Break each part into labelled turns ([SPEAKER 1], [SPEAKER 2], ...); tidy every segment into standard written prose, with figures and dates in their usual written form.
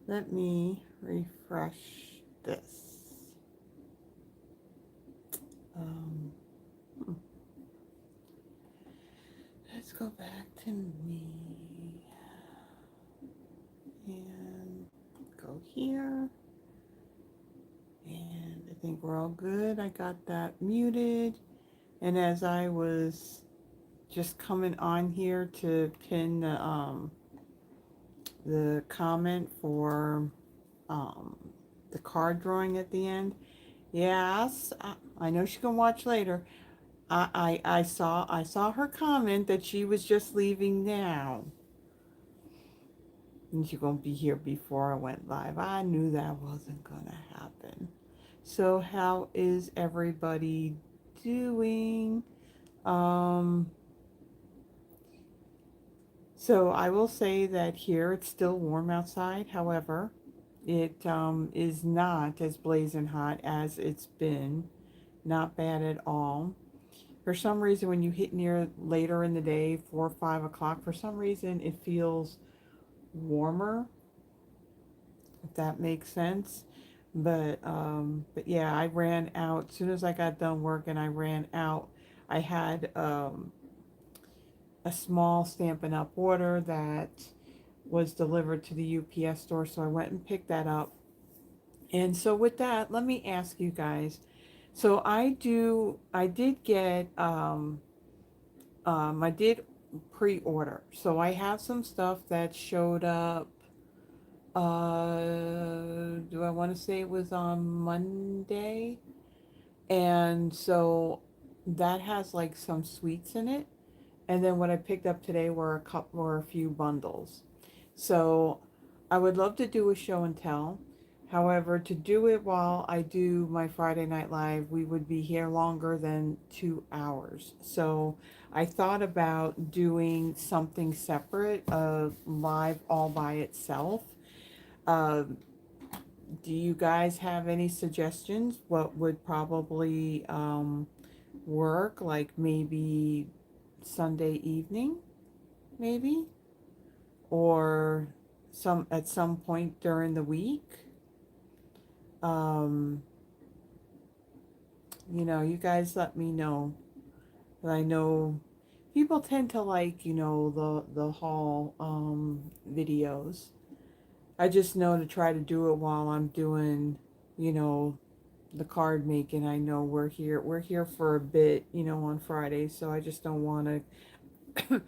[SPEAKER 1] Let me refresh this. Um, hmm. Let's go back to me and go here. And I think we're all good. I got that muted. And as I was just coming on here to pin the comment for um, the card drawing at the end. Yes, I know she can watch later. I saw her comment that she was just leaving now. And she's gonna be here before I went live. I knew that wasn't gonna happen. So how is everybody doing? Um, so I will say that here it's still warm outside. However, it is not as blazing hot as it's been. Not bad at all. For some reason, when you hit near later in the day, 4 or 5 o'clock, for some reason it feels warmer, if that makes sense. But yeah, I ran out as soon as I got done working. I ran out. I had a small Stampin' Up order that was delivered to the UPS store, so I went and picked that up. And so with that, let me ask you guys. So I did get I did pre-order. So I have some stuff that showed up. Do I want to say it was on Monday? And so that has like some sweets in it. And then what I picked up today were a few bundles. So I would love to do a show and tell. However, to do it while I do my Friday Night Live, we would be here longer than 2 hours. So I thought about doing something separate, live all by itself. Um, do you guys have any suggestions? What would probably work? Like maybe Sunday evening, maybe? Or at some point during the week. Um, you guys let me know. I know people tend to like, the haul videos. I just know to try to do it while I'm doing, you know, the card making. I know we're here for a bit, on Friday, so I just don't want to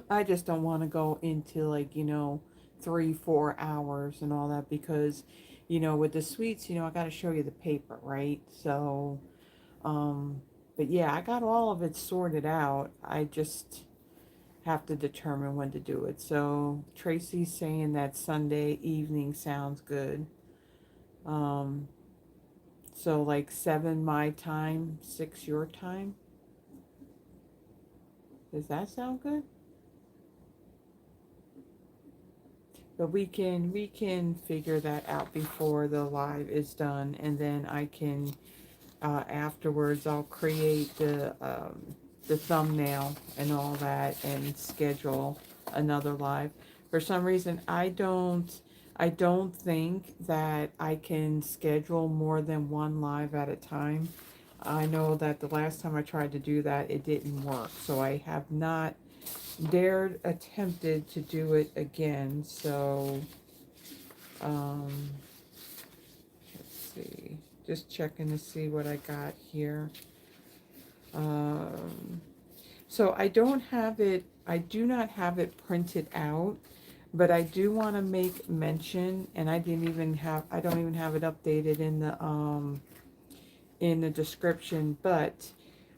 [SPEAKER 1] I just don't want to go into like, 3 4 hours and all that because, with the sweets, I got to show you the paper, right? So, um, but yeah, I got all of it sorted out. I just have to determine when to do it. So Tracy's saying that Sunday evening sounds good. Um, so like 7 my time, 6 your time. Does that sound good? But we can figure that out before the live is done, and then I can afterwards I'll create the thumbnail and all that and schedule another live. For some reason I don't think that I can schedule more than one live at a time. I know that the last time I tried to do that it didn't work, so I have not dared attempted to do it again. So um let's see, just checking to see what I got here. um so I do not have it printed out, but I do want to make mention, and I don't even have it updated in the description, but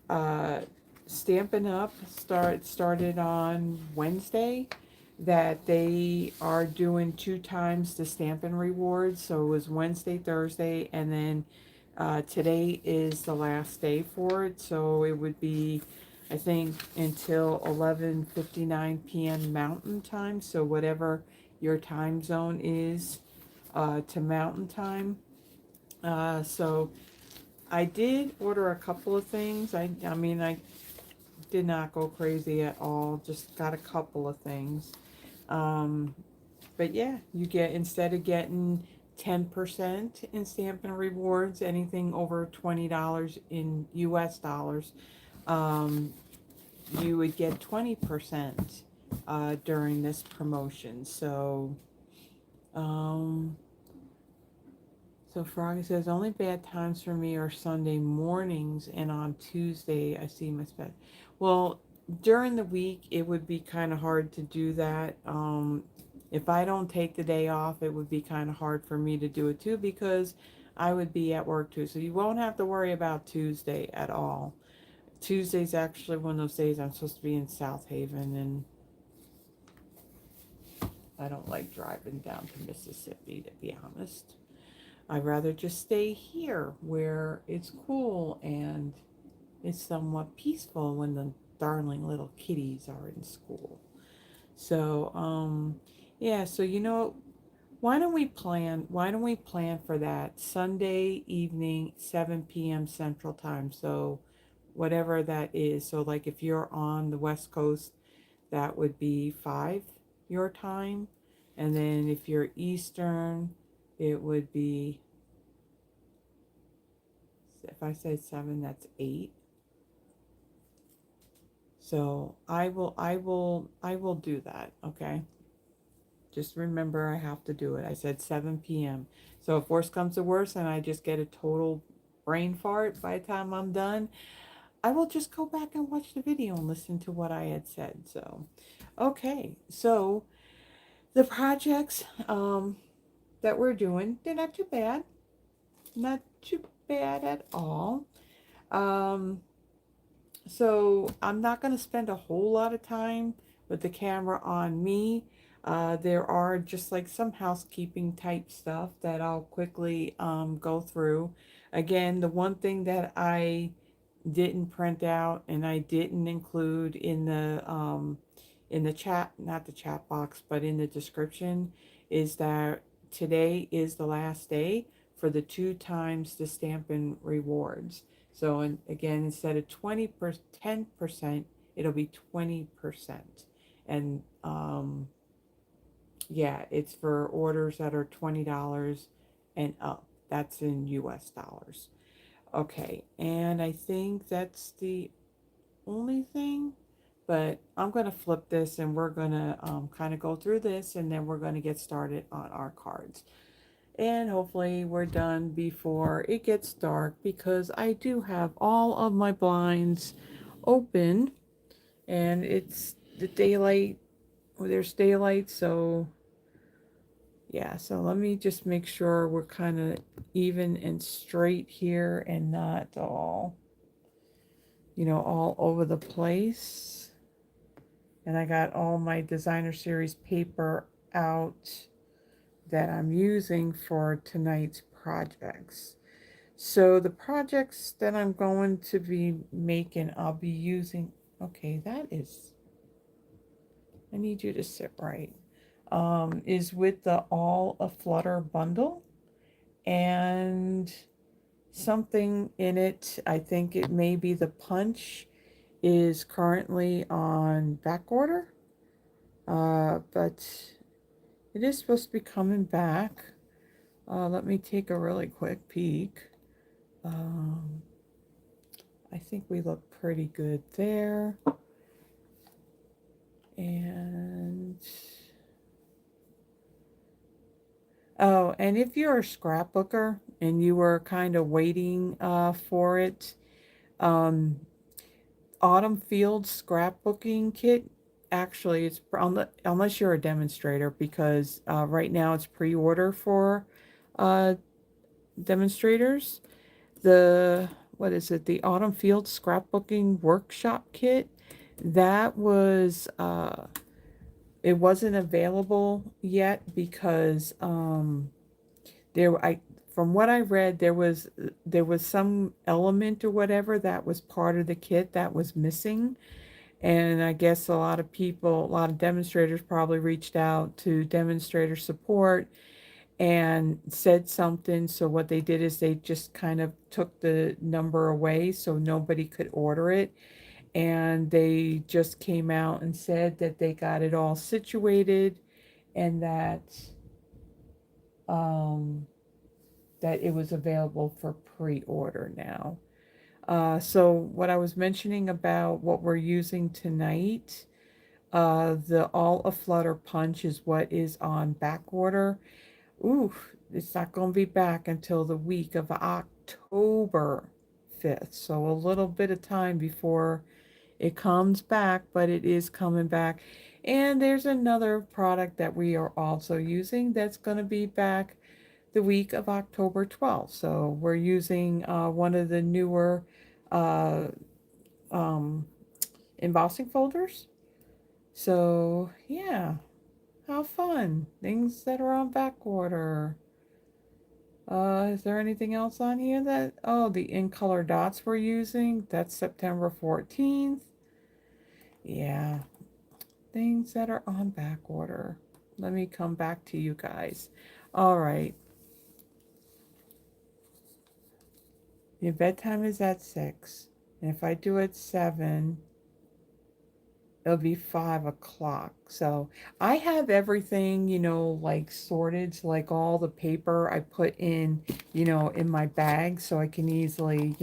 [SPEAKER 1] uh Stampin' Up started on Wednesday that they are doing 2 times the Stampin' Rewards. So it was Wednesday, Thursday, and then today is the last day for it. So it would be, I think, until 11:59 p.m. Mountain Time. So whatever your time zone is to Mountain Time. So I did order a couple of things. I mean, I did not go crazy at all. Just got a couple of things. Um, But yeah, you get, instead of getting 10% in Stampin' Rewards, anything over $20 in US dollars, um, you would get 20% during this promotion. Um, so Froggy says, only bad times for me are Sunday mornings, and on Tuesday I see my spec. Well, during the week it would be kind of hard to do that. If I don't take the day off, it would be kind of hard for me to do it too, because I would be at work too. So you won't have to worry about Tuesday at all. Tuesday's actually one of those days I'm supposed to be in South Haven, and I don't like driving down to Mississippi, to be honest. I'd rather just stay here where it's cool and it's somewhat peaceful when the darling little kitties are in school. So, yeah, so why don't we plan for that Sunday evening, 7 p.m. Central Time. So, whatever that is. So, like if you're on the West Coast, that would be 5 your time. And then if you're Eastern, it would be, if I say 7, that's 8. So I will do that, okay? Just remember I have to do it. I said 7 p.m. So if worse comes to worse and I just get a total brain fart by the time I'm done, I will just go back and watch the video and listen to what I had said. So, okay. So the projects that we're doing, they're not too bad. Not too bad at all. Um, So I'm not going to spend a whole lot of time with the camera on me. There are just like some housekeeping type stuff that I'll quickly go through. Again, the one thing that I didn't print out and I didn't include in the chat, not the chat box, but in the description, is that today is the last day for the 2 times the Stampin' Rewards. So again, instead of 10%, it'll be 20. And yeah, it's for orders that are $20 and up. That's in US dollars. Okay, and I think that's the only thing. But I'm going to flip this and we're going to kind of go through this, and then we're going to get started on our cards. And hopefully we're done before it gets dark, because I do have all of my blinds open and it's the daylight, well, there's daylight, so yeah, so let me just make sure we're kind of even and straight here and not all, all over the place. And I got all my designer series paper out that I'm using for tonight's projects. So the projects that I'm going to be making, I'll be using, okay, I need you to sit right, is with the All a Flutter bundle, and something in it, I think it may be the punch, is currently on back order, but it is supposed to be coming back. Let me take a really quick peek. Um, I think we look pretty good there. And oh, and if you're a scrapbooker and you were kind of waiting for it, um, Autumn Field scrapbooking kit, actually it's unless you're a demonstrator, because right now it's pre-order for uh, demonstrators. The what is it? The Autumn Field scrapbooking workshop kit, that was it wasn't available yet because there I from what I read, there was some element or whatever that was part of the kit that was missing. And I guess a lot of demonstrators probably reached out to demonstrator support and said something. So what they did is they just kind of took the number away so nobody could order it. And they just came out and said that they got it all situated and um, that it was available for pre-order now. So what I was mentioning about what we're using tonight, the All Aflutter Punch is what is on back order. Ooh, it's not going to be back until the week of October 5th. So a little bit of time before it comes back, but it is coming back. And there's another product that we are also using that's going to be back the week of October 12th. So we're using one of the newer uh, um, embossing folders. So yeah, how fun. Things that are on back order. Is there anything else on here that, oh, the in color dots we're using, that's September 14th. Yeah, things that are on back order. Let me come back to you guys. All right, your bedtime is at 6. And if I do it 7, it'll be 5 o'clock. So I have everything, like sorted. So like all the paper I put in my bag so I can easily,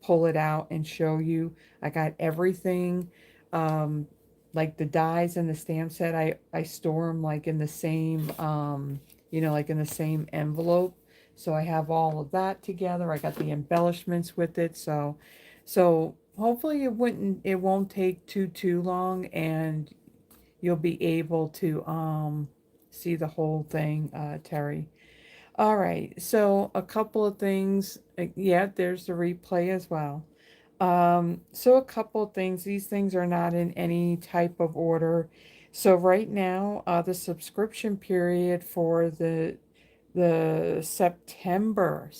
[SPEAKER 1] pull it out and show you. I got everything, um, like the dies and the stamp set. I store them like in the same, like in the same envelope. So I have all of that together. I got the embellishments with it. So hopefully it won't take too long, and you'll be able to see the whole thing, Terry. All right, so a couple of things. Yeah, there's the replay as well. So a couple of things. These things are not in any type of order. So right now, the subscription period for the September,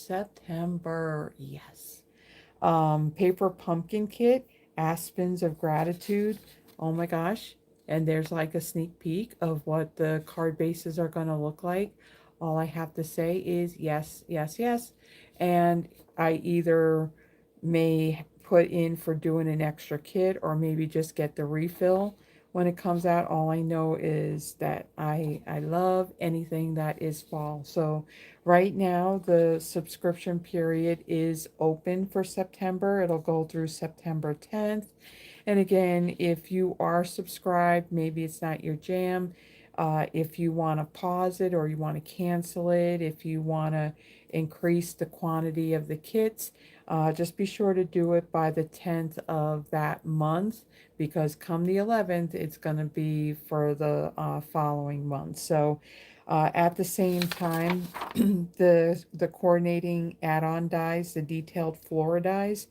[SPEAKER 1] yes, paper pumpkin kit, Aspens of Gratitude. Oh my gosh. And there's like a sneak peek of what the card bases are going to look like. All I have to say is yes, yes, yes. And I either may put in for doing an extra kit or maybe just get the refill when it comes out. All I know is that I love anything that is fall. So right now, the subscription period is open for September. It'll go through September 10th. And again, if you are subscribed, maybe it's not your jam. If you want to pause it or you want to cancel it, if you want to increase the quantity of the kits, just be sure to do it by the 10th of that month, because come the 11th, it's going to be for the following month. So at the same time, the coordinating add-on dies, the detailed flora dies,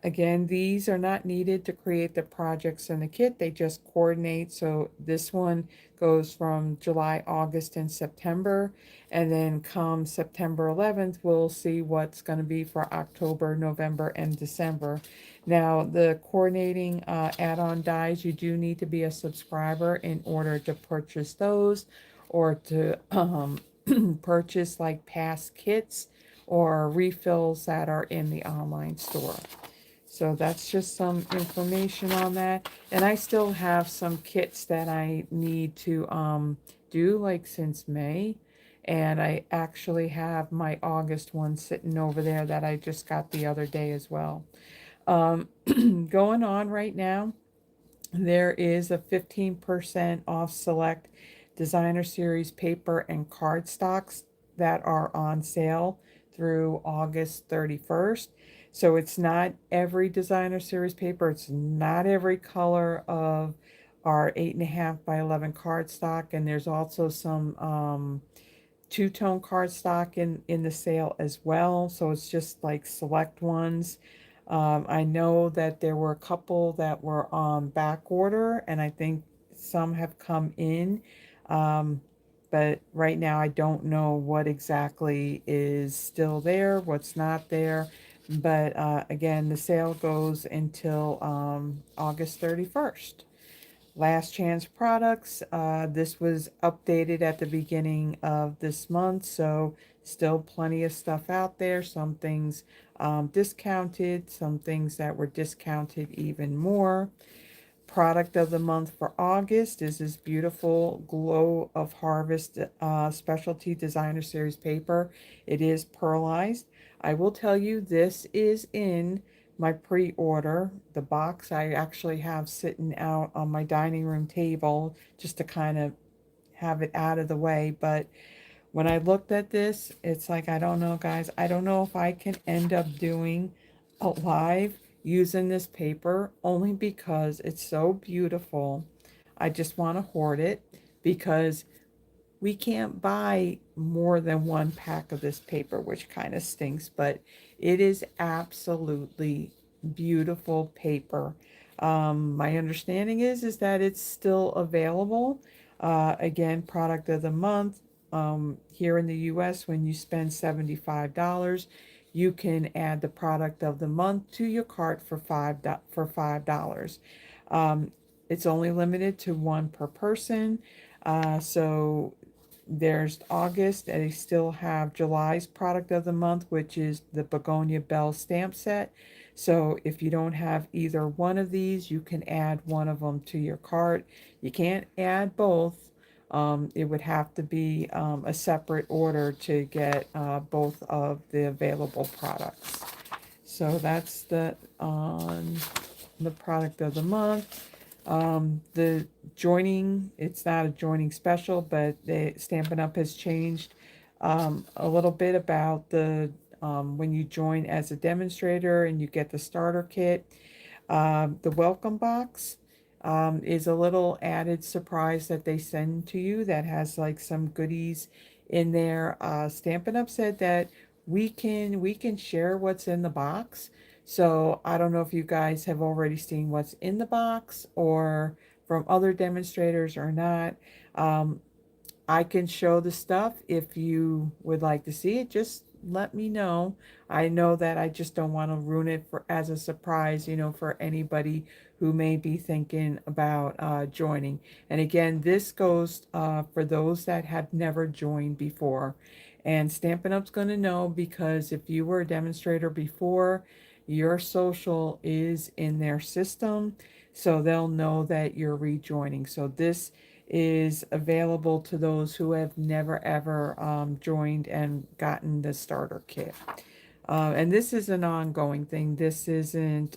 [SPEAKER 1] again, these are not needed to create the projects in the kit. They just coordinate. So this one goes from July, August, and September. And then come September 11th, we'll see what's going to be for October, November, and December. Now, the coordinating add-on dies, you do need to be a subscriber in order to purchase those, or to purchase like past kits or refills that are in the online store. So that's just some information on that. And I still have some kits that I need to do, like since May. And I actually have my August one sitting over there that I just got the other day as well. Um, Going on right now, there is a 15% off select designer series paper and cardstocks that are on sale through August 31st. So it's not every designer series paper, it's not every color of our 8.5 by 11 cardstock, and there's also some two-tone cardstock in the sale as well. So it's just like select ones. I know that there were a couple that were on back order, and I think some have come in. Um, but right now I don't know what exactly is still there, what's not there. But again, the sale goes until August 31st. Last Chance Products. This was updated at the beginning of this month, so still plenty of stuff out there. Some things discounted, some things that were discounted even more. Product of the month for August is this beautiful Glow of Harvest specialty designer series paper. It is pearlized. I will tell you, this is in my pre-order. The box I actually have sitting out on my dining room table just to kind of have it out of the way. But when I looked at this, it's like, I don't know, guys. I don't know if I can end up doing a live using this paper, only because it's so beautiful. I just want to hoard it because we can't buy more than one pack of this paper, which kind of stinks, but it is absolutely beautiful paper. My understanding is that it's still available. Again, product of the month. Here in the US, when you spend $75, you can add the product of the month to your cart for $5. Um, it's only limited to one per person. So there's August, and they still have July's product of the month, which is the Begonia Bell stamp set. So if you don't have either one of these, you can add one of them to your cart. You can't add both. It would have to be a separate order to get both of the available products. So that's the product of the month. The joining, it's not a joining special, but the Stampin' Up! Has changed a little bit about the when you join as a demonstrator and you get the starter kit. The welcome box is a little added surprise that they send to you that has like some goodies in there. Stampin' Up! Said that we can share what's in the box. So I don't know if you guys have already seen what's in the box or from other demonstrators or not. Um, I can show the stuff if you would like to see it. Just let me know. I know that I just don't want to ruin it for as a surprise, for anybody who may be thinking about joining. And again, this goes for those that have never joined before. And Stampin' Up's going to know, because if you were a demonstrator before, your social is in their system, so they'll know that you're rejoining. So this is available to those who have never ever joined and gotten the starter kit. And this is an ongoing thing. This isn't,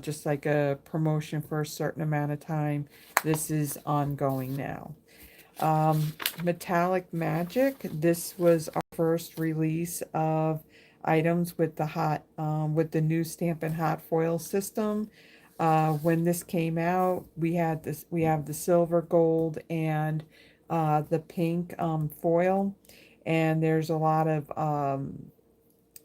[SPEAKER 1] just like a promotion for a certain amount of time. This is ongoing now. Metallic Magic. This was our first release of items with with the new Stampin' Hot foil system. When this came out, we have the silver, gold, and the pink foil, and there's a lot of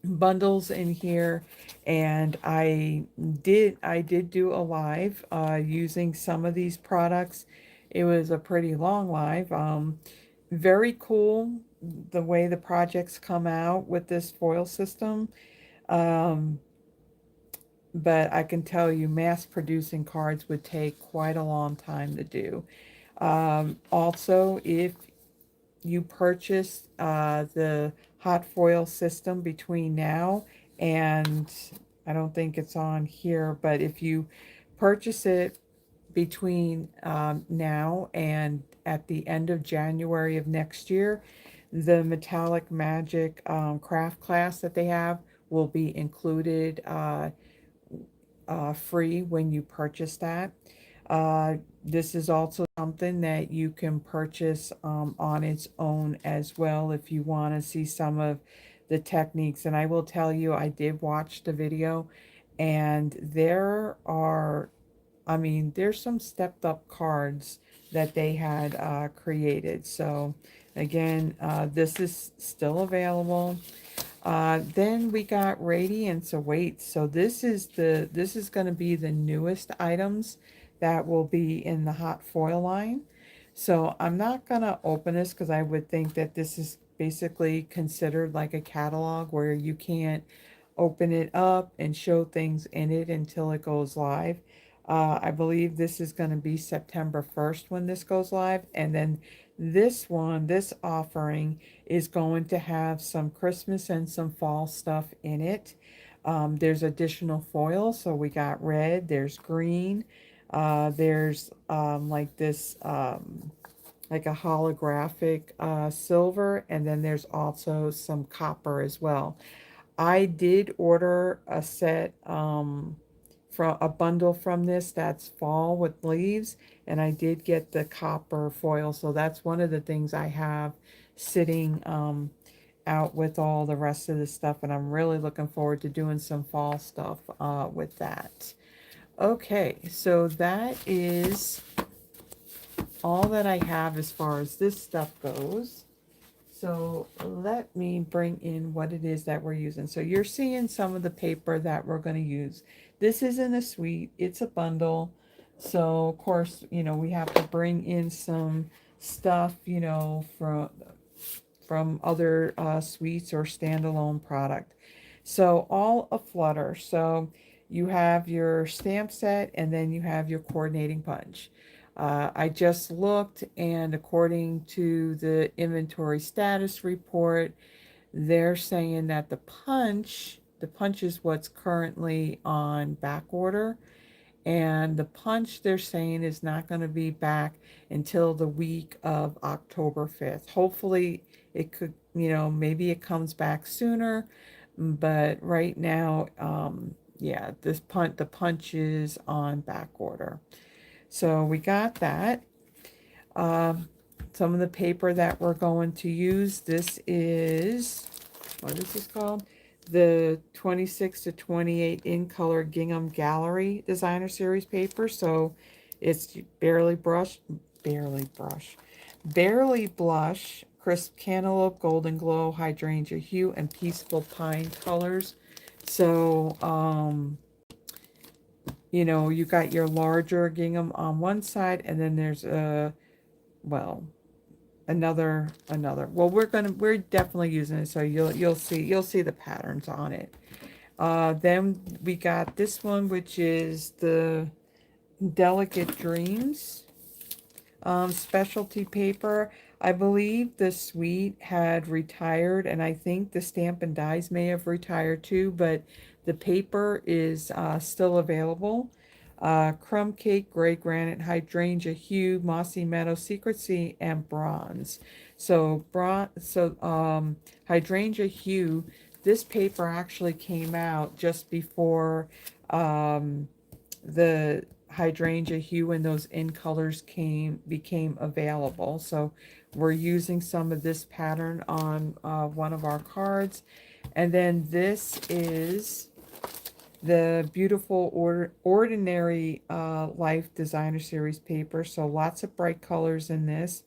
[SPEAKER 1] bundles in here, and I did do a live using some of these products. It was a pretty long live. Very cool the way the projects come out with this foil system. Um, but I can tell you, mass producing cards would take quite a long time to do. Also, if you purchase the hot foil system between now and, I don't think it's on here, but if you purchase it between now and at the end of January of next year, the Metallic Magic craft class that they have will be included free when you purchase that. This is also something that you can purchase on its own as well if you want to see some of the techniques. And I will tell you, I did watch the video, and there's some stepped up cards that they had created. So again, this is still available. Then we got Radiance Awaits. So this is going to be the newest items that will be in the hot foil line. So I'm not gonna open this because I would think that this is basically considered like a catalog where you can't open it up and show things in it until it goes live. I believe this is going to be September 1st when this goes live. And then this offering is going to have some Christmas and some fall stuff in it. There's additional foil. So we got red, there's green, There's like this like a holographic silver, and then there's also some copper as well. I did order a set from a bundle from this that's fall with leaves, and I did get the copper foil, so that's one of the things I have sitting out with all the rest of the stuff, and I'm really looking forward to doing some fall stuff with that. Okay, so that is all that I have as far as this stuff goes. So let me bring in what it is that we're using. So you're seeing some of the paper that we're going to use. This isn't a suite, it's a bundle. So of course, we have to bring in some stuff, from other suites or standalone product. So all a flutter. So you have your stamp set, and then you have your coordinating punch. I just looked, and according to the inventory status report, they're saying that the punch is what's currently on back order, and the punch they're saying is not going to be back until the week of October 5th. Hopefully it could, maybe it comes back sooner, but right now, yeah, the punch is on back order. So we got that. Um, some of the paper that we're going to use, this is, what is this called? The 26 to 28 in color Gingham Gallery Designer Series paper. So it's barely blush, crisp cantaloupe, golden glow, hydrangea hue, and peaceful pine colors. So, you got your larger gingham on one side, and then there's well, another. Well, we're definitely using it, so you'll see the patterns on it. Then we got this one, which is the Delicate Dreams specialty paper. I believe the suite had retired, and I think the Stamp and Dies may have retired too, but the paper is still available. Crumb Cake, Gray Granite, Hydrangea Hue, Mossy Meadow, Secret Sea, and Bronze. Hydrangea Hue, this paper actually came out just before the hydrangea hue and those in colors became available. So we're using some of this pattern on one of our cards. And then this is the beautiful ordinary life designer series paper. So lots of bright colors in this.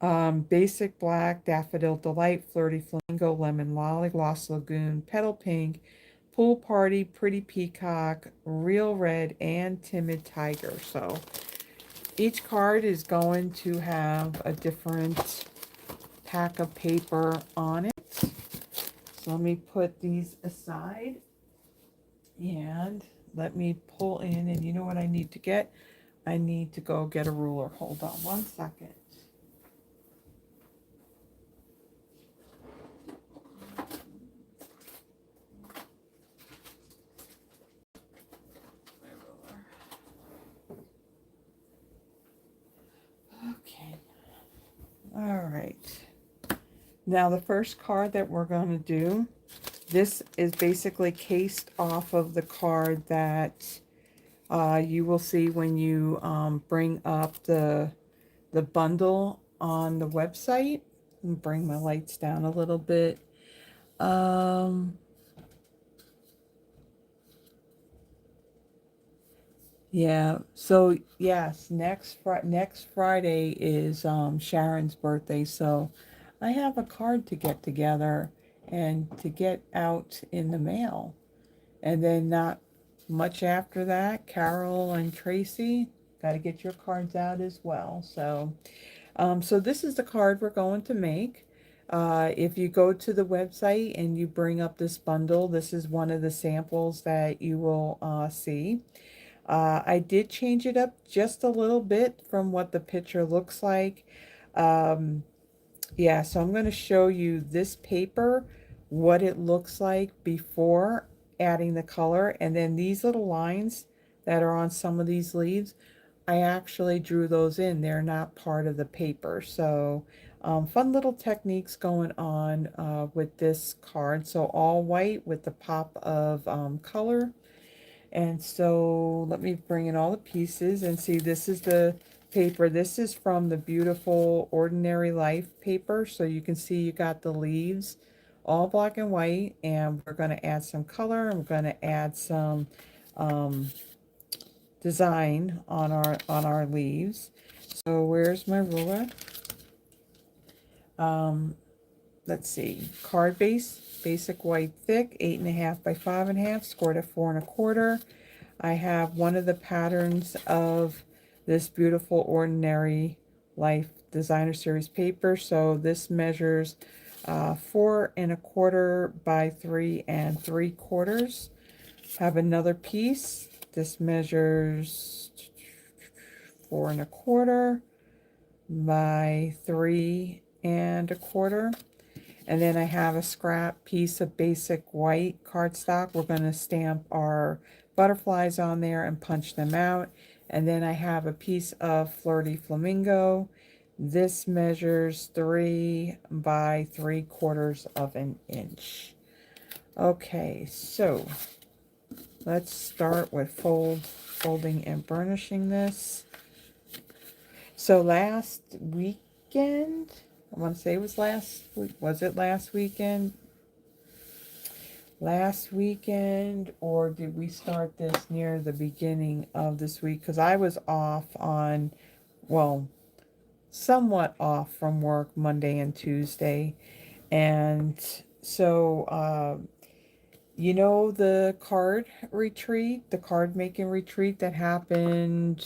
[SPEAKER 1] Basic black, daffodil delight, flirty flamingo, lemon lolly, gloss lagoon, petal pink, pool party, pretty peacock, real red, and timid tiger. So each card is going to have a different pack of paper on it. So let me put these aside, and let me pull in, and you know what I need to get? I need to go get a ruler. Hold on one second. Okay. All right. Now the first card that we're going to do, this is basically cased off of the card that you will see when you bring up the bundle on the website. Let me bring my lights down a little bit. Yeah, so yes, next Friday is Sharon's birthday, so I have a card to get together and to get out in the mail. And then not much after that, Carol and Tracy, got to get your cards out as well. So this is the card we're going to make. If you go to the website and you bring up this bundle, this is one of the samples that you will see. I did change it up just a little bit from what the picture looks like. Yeah, so I'm going to show you this paper, what it looks like before adding the color, and then these little lines that are on some of these leaves, I actually drew those in. They're not part of the paper. So fun little techniques going on with this card. So all white with the pop of color. And so let me bring in all the pieces and see, this is the paper. This is from the beautiful Ordinary Life paper. So you can see you got the leaves all black and white, and we're going to add some color, and we're going to add some design on our leaves. So where's my ruler? Let's see, card base, basic white thick, 8.5 by 5.5, scored at 4.25. I have one of the patterns of this beautiful Ordinary Life Designer Series paper. So this measures 4.25 by 3.75. Have another piece. This measures 4.25 by 3.25. And then I have a scrap piece of basic white cardstock. We're going to stamp our butterflies on there and punch them out. And then I have a piece of Flirty Flamingo. This measures 3 by 3/4 of an inch. Okay, so let's start with folding and burnishing this. So last weekend, I want to say it was last week. Was it last weekend? Last weekend, or did we start this near the beginning of this week? Because I was off on, well, somewhat off from work Monday and Tuesday. And so, you know, the card retreat, the card making retreat that happened,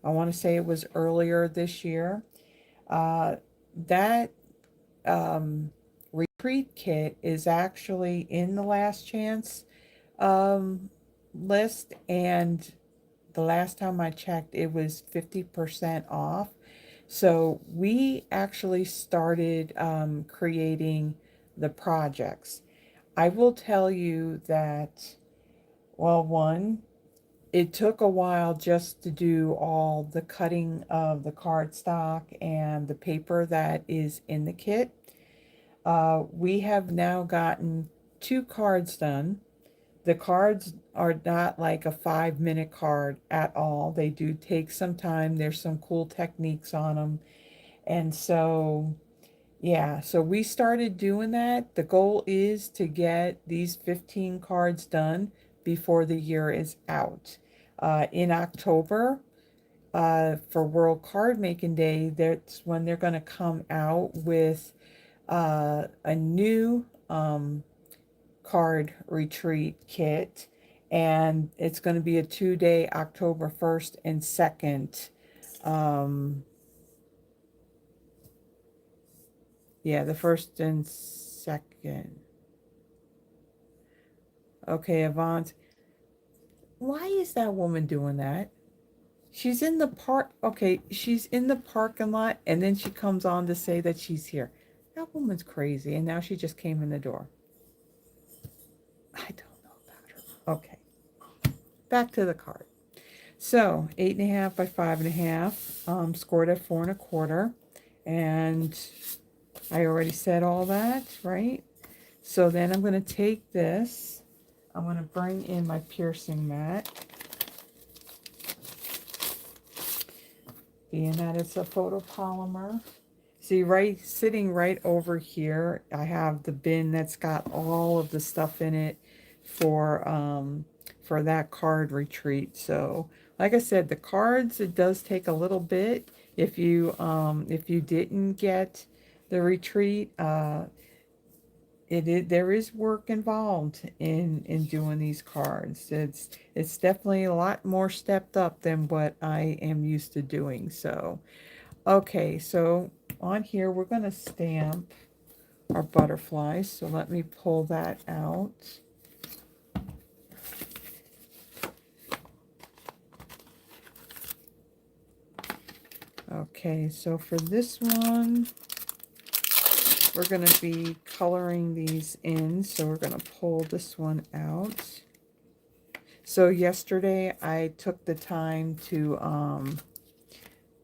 [SPEAKER 1] I want to say it was earlier this year. That retreat kit is actually in the last chance list, and the last time I checked it was 50% off. So we actually started creating the projects. I will tell you that, well, one, it took a while just to do all the cutting of the cardstock and the paper that is in the kit. We have now gotten 2 cards done. The cards are not like a 5-minute card at all. They do take some time. There's some cool techniques on them. And so, yeah, so we started doing that. The goal is to get these 15 cards done before the year is out. In October, for World Card Making Day, that's when they're going to come out with a new card retreat kit, and it's going to be a 2-day, October 1st and 2nd. Yeah, the 1st and 2nd. Okay, Avant. Why is that woman doing that? She's in the park. Okay, she's in the parking lot, and then she comes on to say that she's here. That woman's crazy, and now she just came in the door. I don't know about her. Okay, back to the card. So 8.5 by 5.5, scored at 4.25, and I already said all that, right? So then I'm going to take this. I'm going to bring in my piercing mat. Being that it's a photopolymer. See, right, sitting right over here, I have the bin that's got all of the stuff in it for that card retreat. So, like I said, the cards, it does take a little bit. If you didn't get the retreat, there is work involved in doing these cards. It's definitely a lot more stepped up than what I am used to doing. So, okay, so on here we're going to stamp our butterflies. So let me pull that out. Okay, so for this one, we're going to be coloring these in. So we're going to pull this one out. So So yesterday I took the time to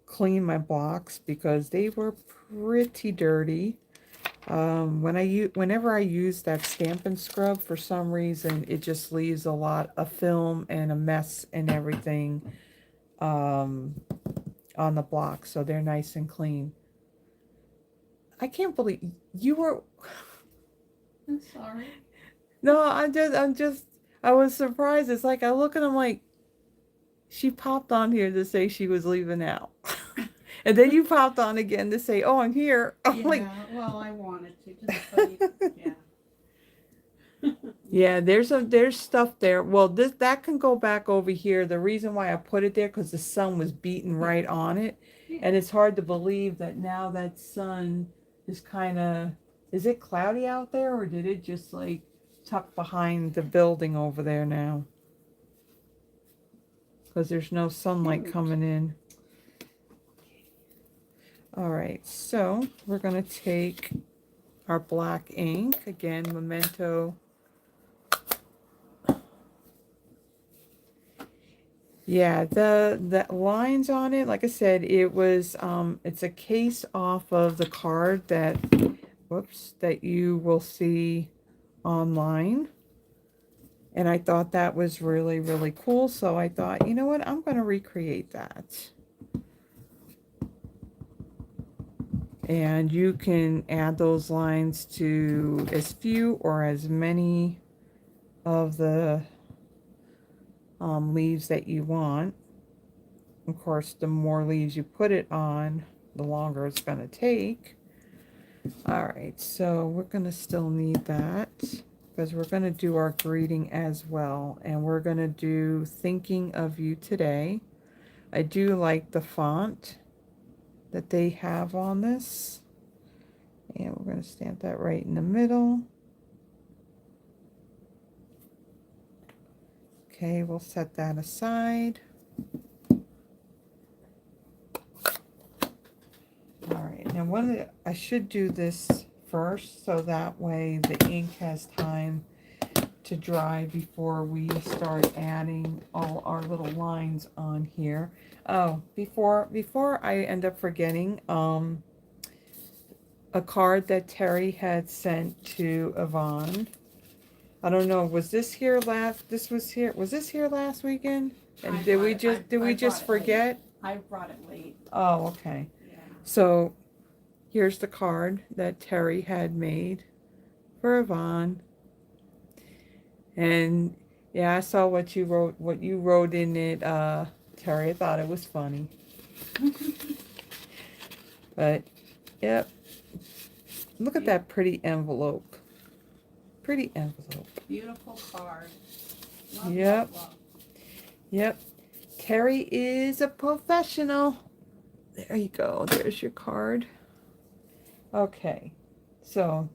[SPEAKER 1] clean my blocks because they were pretty dirty. Whenever I use that Stampin' Scrub, for some reason it just leaves a lot of film and a mess and everything on the blocks, so they're nice and clean. I can't believe you were.
[SPEAKER 2] I'm sorry.
[SPEAKER 1] No, I was surprised. It's like I look and I'm like, she popped on here to say she was leaving out. And then you popped on again to say, "Oh, I'm here." I'm
[SPEAKER 2] Yeah,
[SPEAKER 1] like,
[SPEAKER 2] well, I wanted to, just so you, yeah.
[SPEAKER 1] yeah, there's stuff there. Well, this that can go back over here. The reason why I put it there because the sun was beating right on it,
[SPEAKER 2] Yeah.
[SPEAKER 1] and it's hard to believe that now that sun is kind of, is it cloudy out there or did it just like tuck behind the building over there now? Because there's no sunlight coming in. All right, so we're gonna take our black ink again, Memento. Yeah, the lines on it, like I said, it was it's a case off of the card that, whoops, that you will see online. And I thought that was really, really cool. So I thought, you know what, I'm going to recreate that. And you can add those lines to as few or as many of the leaves that you want. Of course, the more leaves you put it on, the longer it's going to take. All right, so we're going to still need that because we're going to do our greeting as well. And we're going to do thinking of you today. I do like the font that they have on this. And we're going to stamp that right in the middle. Okay, we'll set that aside. All right, now I should do this first so that way the ink has time to dry before we start adding all our little lines on here. Oh, before I end up forgetting, a card that Terry had sent to Yvonne. I don't know, was this here last, was this here last weekend? And did we just forget?
[SPEAKER 2] I brought it late.
[SPEAKER 1] Oh, okay.
[SPEAKER 2] Yeah.
[SPEAKER 1] So here's the card that Terry had made for Yvonne. And yeah, I saw what you wrote in it, Terry. I thought it was funny. But yep. Look at that pretty envelope. Pretty envelope.
[SPEAKER 2] Beautiful card. Love,
[SPEAKER 1] yep.
[SPEAKER 2] Love, love.
[SPEAKER 1] Yep. Terry is a professional. There you go. There's your card. Okay. So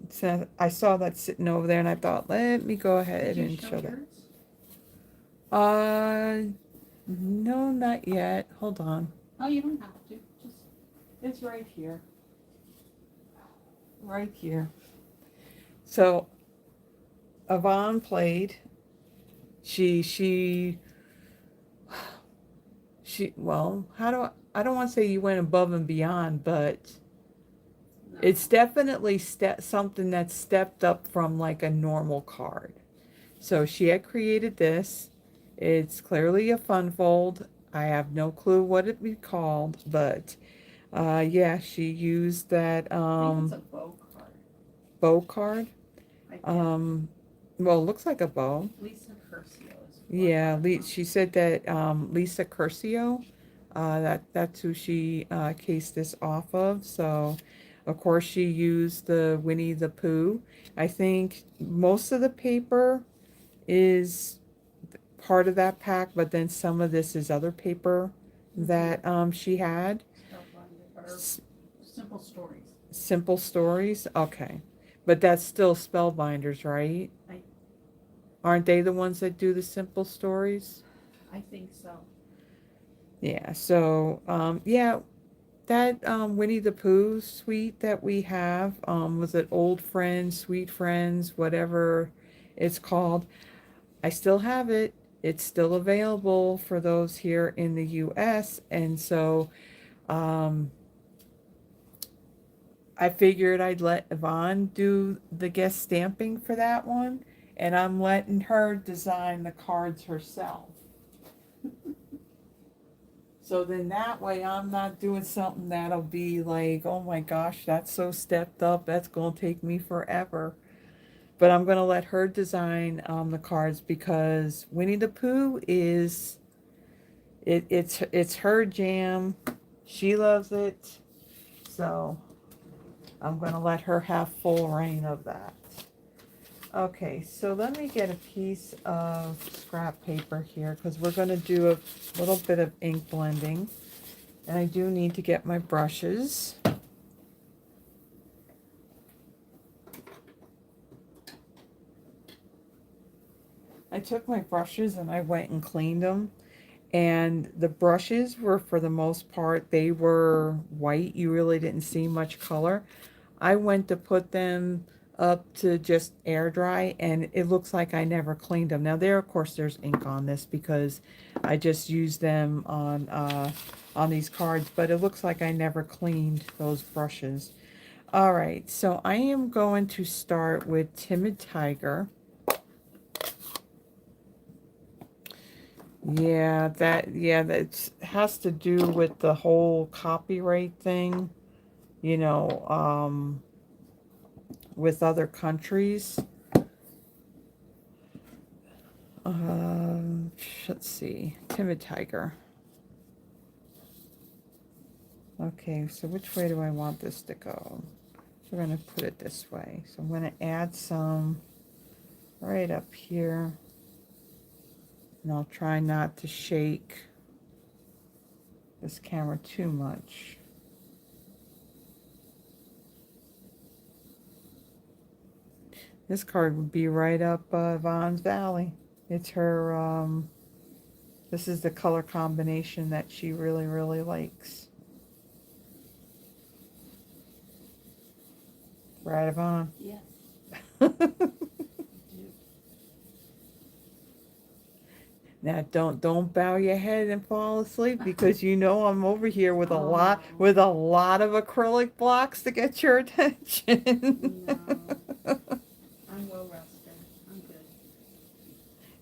[SPEAKER 1] I saw that sitting over there and I thought, let me go ahead and show that. No, not yet. Hold on.
[SPEAKER 2] Oh, you don't have to. Just,
[SPEAKER 1] it's right here. Right here. So Yvonne played. She well, I don't want to say you went above and beyond, but no. It's definitely something that stepped up from like a normal card. So she had created this. It's clearly a fun fold. I have no clue what it would be called, but yeah, she used that
[SPEAKER 2] I think it's a bow card.
[SPEAKER 1] Bow card? Well, it looks like a bow.
[SPEAKER 2] Lisa Curcio is.
[SPEAKER 1] Yeah, she said that Lisa Curcio, that's who she cased this off of. So, of course, she used the Winnie the Pooh. I think most of the paper is part of that pack, but then some of this is other paper that she had.
[SPEAKER 2] Simple Stories.
[SPEAKER 1] Simple Stories? Okay. But that's still Spellbinders, right? Aren't they the ones that do the Simple Stories?
[SPEAKER 2] I think so.
[SPEAKER 1] Yeah, so, yeah, that Winnie the Pooh suite that we have, was it Old Friends, Sweet Friends, whatever it's called. I still have it. it's still available for those here in the US. And so I figured I'd let Yvonne do the guest stamping for that one, and I'm letting her design the cards herself. So then that way I'm not doing something that'll be like, oh my gosh, that's so stepped up, that's gonna take me forever. But I'm gonna let her design the cards because Winnie the Pooh is it's her jam. She loves it. So I'm going to let her have full reign of that. Okay, so let me get a piece of scrap paper here because we're going to do a little bit of ink blending. And I do need to get my brushes. I took my brushes and I went and cleaned them. And the brushes were, for the most part, they were white. You really didn't see much color. I went to put them up to just air dry, and it looks like I never cleaned them. Now there, of course, there's ink on this because I just used them on these cards, but it looks like I never cleaned those brushes. All right, so I am going to start with Timid Tiger. Yeah, that has to do with the whole copyright thing, you know, with other countries. Let's see, Timid Tiger. Okay, so which way do I want this to go? So we're going to put it this way. So I'm going to add some right up here. And I'll try not to shake this camera too much. This card would be right up Vaughn's Valley. It's her, this is the color combination that she really, really likes. Right, Yvonne?
[SPEAKER 2] Yes.
[SPEAKER 1] Now don't bow your head and fall asleep because you know I'm over here with a
[SPEAKER 2] Oh,
[SPEAKER 1] lot
[SPEAKER 2] no.
[SPEAKER 1] with a lot of acrylic blocks to get your attention.
[SPEAKER 2] No. I'm well rested. I'm good.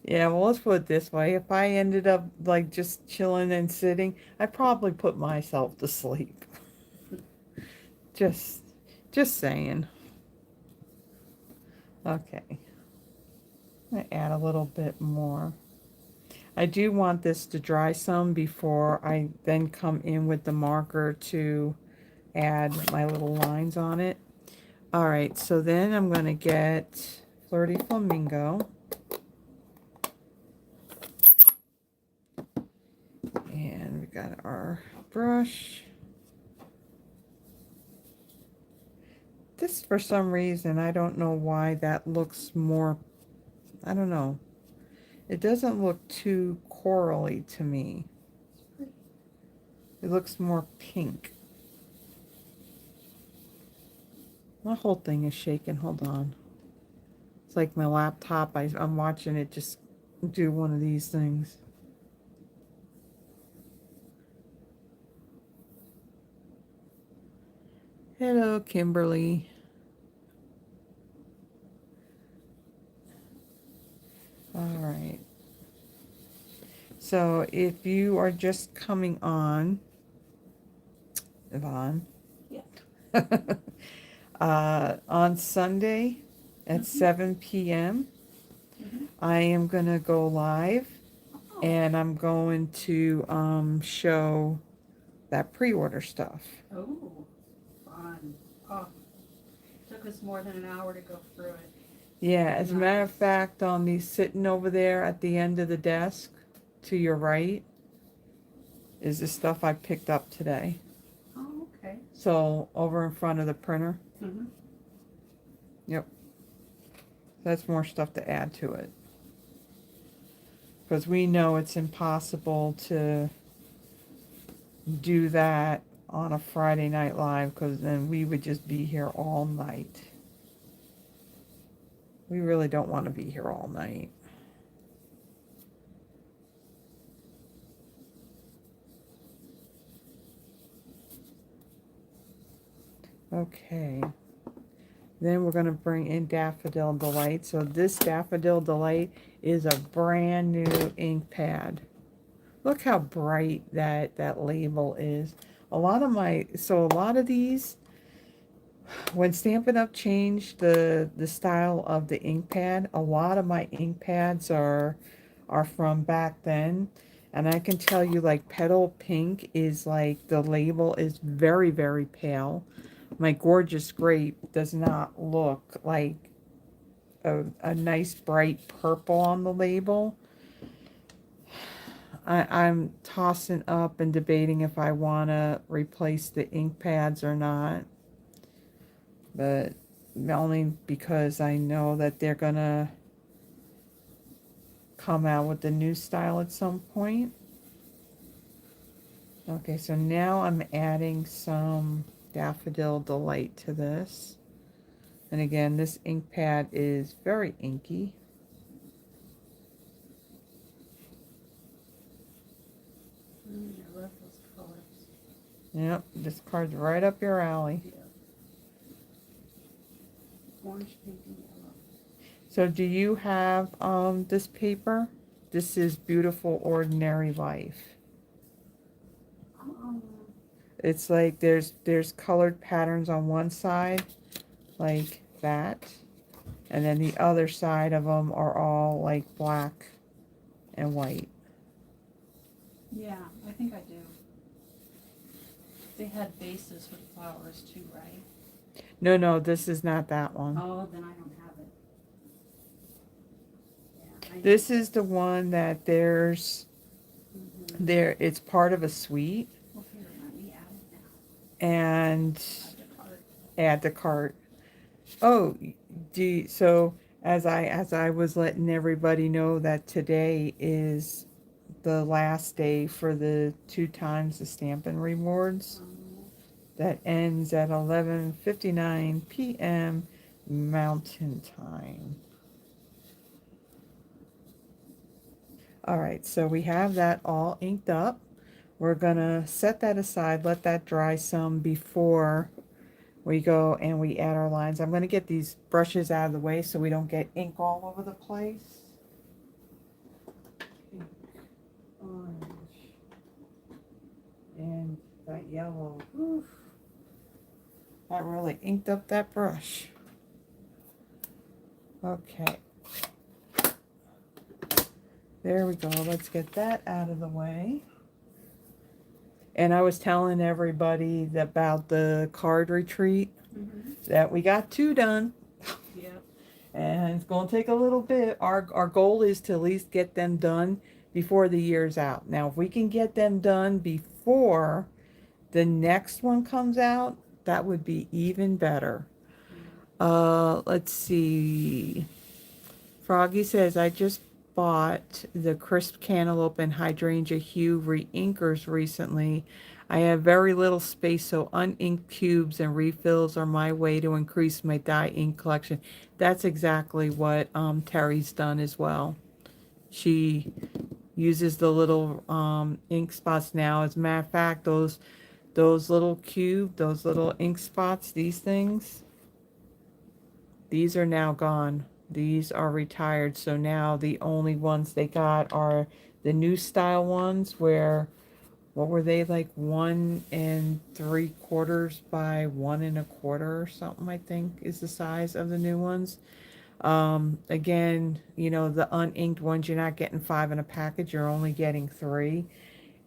[SPEAKER 1] Yeah, well, let's put it this way. If I ended up like just chilling and sitting, I'd probably put myself to sleep. Just saying. Okay. I'm gonna add a little bit more. I do want this to dry some before I then come in with the marker to add my little lines on it. All right, so then I'm going to get Flirty Flamingo. And we got our brush. This, for some reason, I don't know why that looks more, I don't know. It doesn't look too corally to me. It looks more pink. My whole thing is shaking. Hold on. It's like my laptop. I'm watching it just do one of these things. Hello, Kimberly. All right. So if you are just coming on, Yvonne.
[SPEAKER 2] Yeah.
[SPEAKER 1] On Sunday at 7 p.m. I am going to go live, and I'm going to show that pre-order stuff.
[SPEAKER 2] Oh, fun. Oh, took us more than an hour to go through it.
[SPEAKER 1] Yeah, as a matter of fact, he's sitting over there at the end of the desk to your right is the stuff I picked up today.
[SPEAKER 2] Oh, okay.
[SPEAKER 1] So over in front of the printer.
[SPEAKER 2] Mm-hmm.
[SPEAKER 1] Yep. That's more stuff to add to it. Because we know it's impossible to do that on a Friday Night Live because then we would just be here all night. We really don't want to be here all night. Okay. Then we're going to bring in Daffodil Delight. So this Daffodil Delight is a brand new ink pad. Look how bright that label is. A lot of these, when Stampin' Up! Changed the style of the ink pad, a lot of my ink pads are from back then. And I can tell you, like, Petal Pink is like, the label is very, very pale. My Gorgeous Grape does not look like a nice bright purple on the label. I'm tossing up and debating if I want to replace the ink pads or not. But only because I know that they're going to come out with the new style at some point. Okay, so now I'm adding some Daffodil Delight to this. And again, this ink pad is very inky.
[SPEAKER 2] I love those colors.
[SPEAKER 1] Yep, this card's right up your alley.
[SPEAKER 2] Yeah. Orange, pink, and yellow.
[SPEAKER 1] So do you have this paper? This is Beautiful Ordinary Life. It's like there's colored patterns on one side, like that. And then the other side of them are all like black and white.
[SPEAKER 2] Yeah, I think I do. They had bases with flowers too, right?
[SPEAKER 1] No, this is not that one.
[SPEAKER 2] Oh, then I don't have it. Yeah,
[SPEAKER 1] This is the one that there's it's part of a suite.
[SPEAKER 2] Well, here, let me add it now.
[SPEAKER 1] And
[SPEAKER 2] Add the card.
[SPEAKER 1] add the cart. Oh, so as I was letting everybody know that today is the last day for the 2 times the Stampin' Rewards. That ends at 11:59 p.m. Mountain Time. Alright, so we have that all inked up. We're gonna set that aside, let that dry some before we go and we add our lines. I'm gonna get these brushes out of the way so we don't get ink all over the place. Pink, orange, and that yellow. Oof. That really inked up that brush. Okay. There we go. Let's get that out of the way. And I was telling everybody about the card retreat that we got 2 done.
[SPEAKER 2] Yep.
[SPEAKER 1] And it's going to take a little bit. Our goal is to at least get them done before the year's out. Now, if we can get them done before the next one comes out, that would be even better. Let's see. Froggy says, I just bought the Crisp Cantaloupe and Hydrangea Hue re-inkers recently. I have very little space, so uninked cubes and refills are my way to increase my dye ink collection. That's exactly what Terry's done as well. She uses the little ink spots now. As a matter of fact, those little those little ink spots, these things, these are now gone. These are retired, so now the only ones they got are the new style ones where, what were they, like 1 3/4 by 1 1/4 or something, I think is the size of the new ones. Again, you know, the uninked ones, you're not getting 5 in a package, you're only getting 3.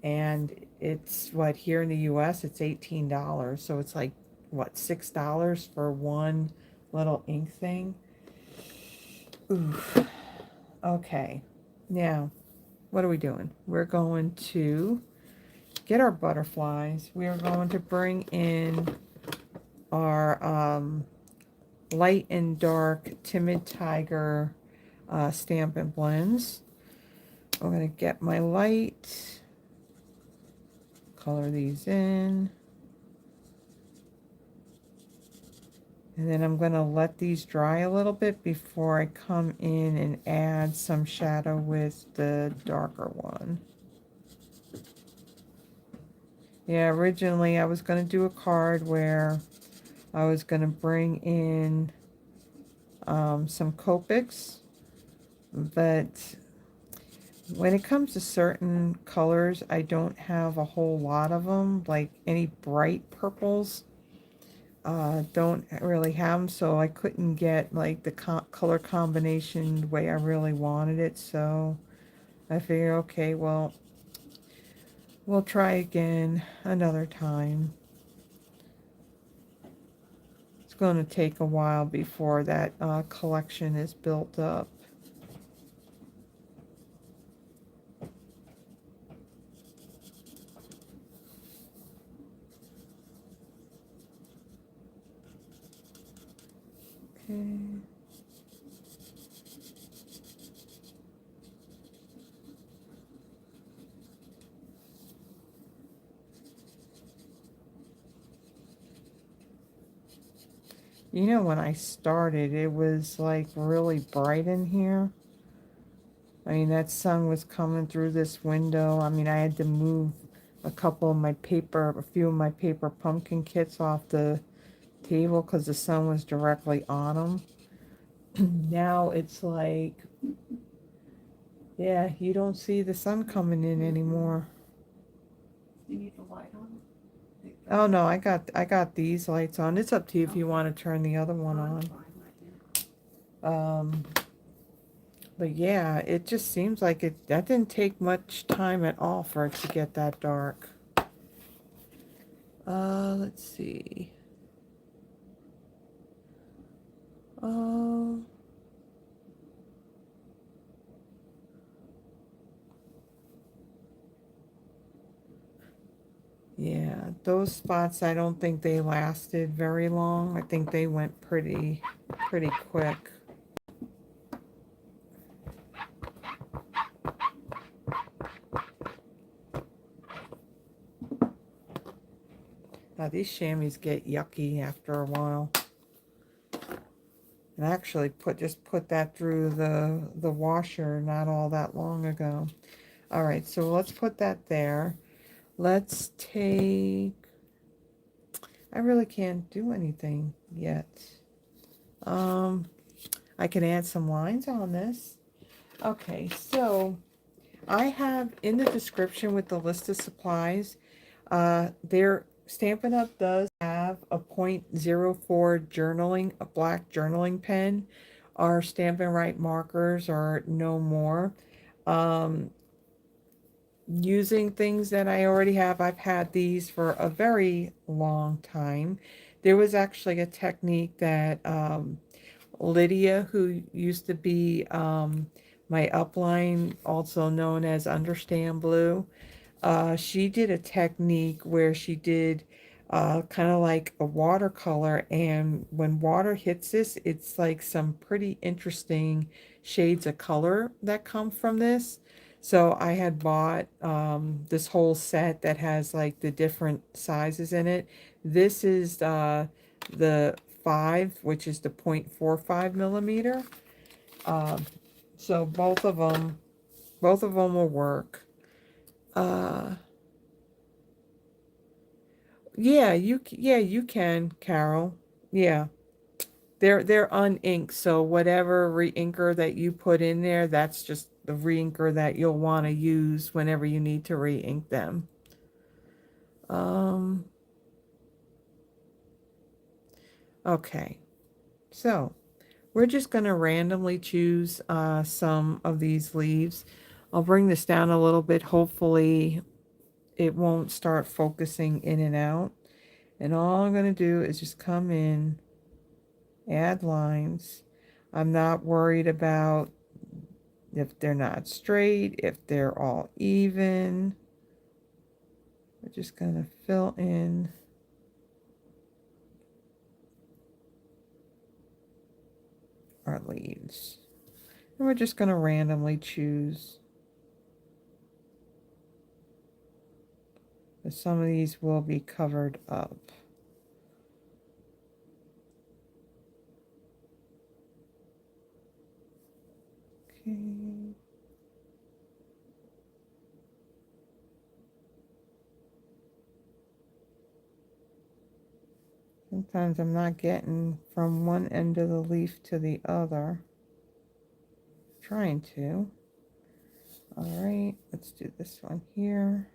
[SPEAKER 1] And it's, what, here in the US, it's $18. So it's like, what, $6 for one little ink thing? Oof. Okay. Now, what are we doing? We're going to get our butterflies. We are going to bring in our light and dark Timid Tiger Stampin' Blends. I'm going to get my light, color these in, and then I'm going to let these dry a little bit before I come in and add some shadow with the darker one. Yeah, originally I was going to do a card where I was going to bring in some Copics, but when it comes to certain colors, I don't have a whole lot of them, like any bright purples. Don't really have them, so I couldn't get like the color combination the way I really wanted it, so I figured, okay, well, we'll try again another time. It's going to take a while before that collection is built up. Okay. You know, when I started, it was like really bright in here. I mean, that sun was coming through this window. I mean, I had to move a few of my paper pumpkin kits off the table because the sun was directly on them. Now it's like, yeah, you don't see the sun coming in anymore.
[SPEAKER 2] You need the light on?
[SPEAKER 1] Oh no, I got these lights on. It's up to you if you want to turn the other one on. Um, but yeah, it just seems like that didn't take much time at all for it to get that dark. Let's see. Oh, yeah, those spots, I don't think they lasted very long. I think they went pretty quick. Now, these chamois get yucky after a while. And I actually just put that through the washer not all that long ago. All right, so let's put that there. Let's take... I really can't do anything yet. I can add some lines on this. Okay, so I have in the description with the list of supplies, their Stampin' Up! Does have a .04 journaling, a black journaling pen. Our Stampin' Right markers are no more. Using things that I already have, I've had these for a very long time. There was actually a technique that Lydia, who used to be my upline, also known as Understand Blue, she did a technique where she did kind of like a watercolor, and when water hits this, it's like some pretty interesting shades of color that come from this. So I had bought this whole set that has like the different sizes in it. This is the 5, which is the .45 millimeter. So both of them will work. Yeah, you can, Carol. Yeah. They're uninked, so whatever re-inker that you put in there, that's just the re-inker that you'll want to use whenever you need to re-ink them. Okay. So, we're just going to randomly choose some of these leaves. I'll bring this down a little bit. Hopefully, it won't start focusing in and out. And all I'm going to do is just come in, add lines. I'm not worried about if they're not straight, if they're all even. We're just going to fill in our leaves. And we're just going to randomly choose. Some of these will be covered up. Okay. And Sometimes I'm not getting from one end of the leaf to the other. Trying to. Alright, let's do this one here.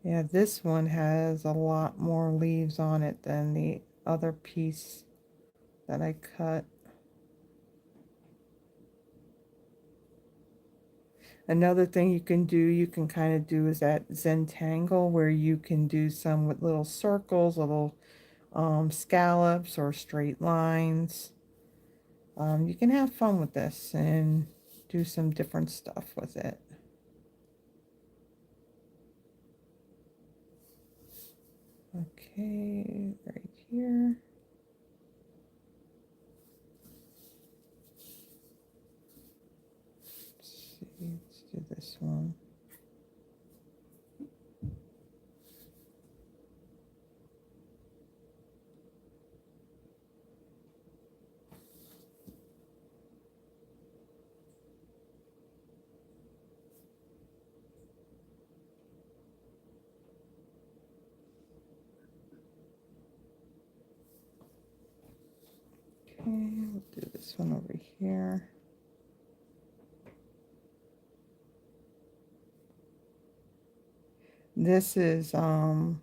[SPEAKER 1] Yeah, this one has a lot more leaves on it than the other piece that I cut. Another thing you can do, you can kind of do is that Zentangle, where you can do some with little circles, little scallops or straight lines. You can have fun with this and do some different stuff with it. Okay, right here. Let's do this one. Okay, we'll do this one over here. This is when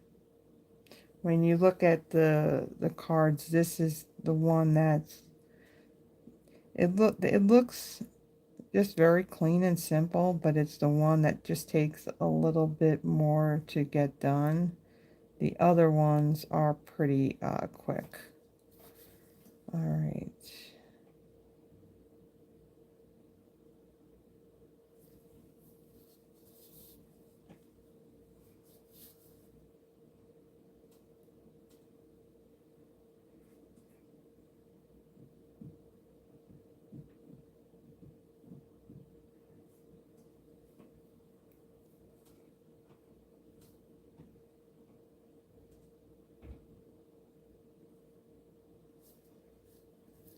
[SPEAKER 1] you look at the cards, this is the one that's it looks just very clean and simple, but it's the one that just takes a little bit more to get done. The other ones are pretty quick. All right.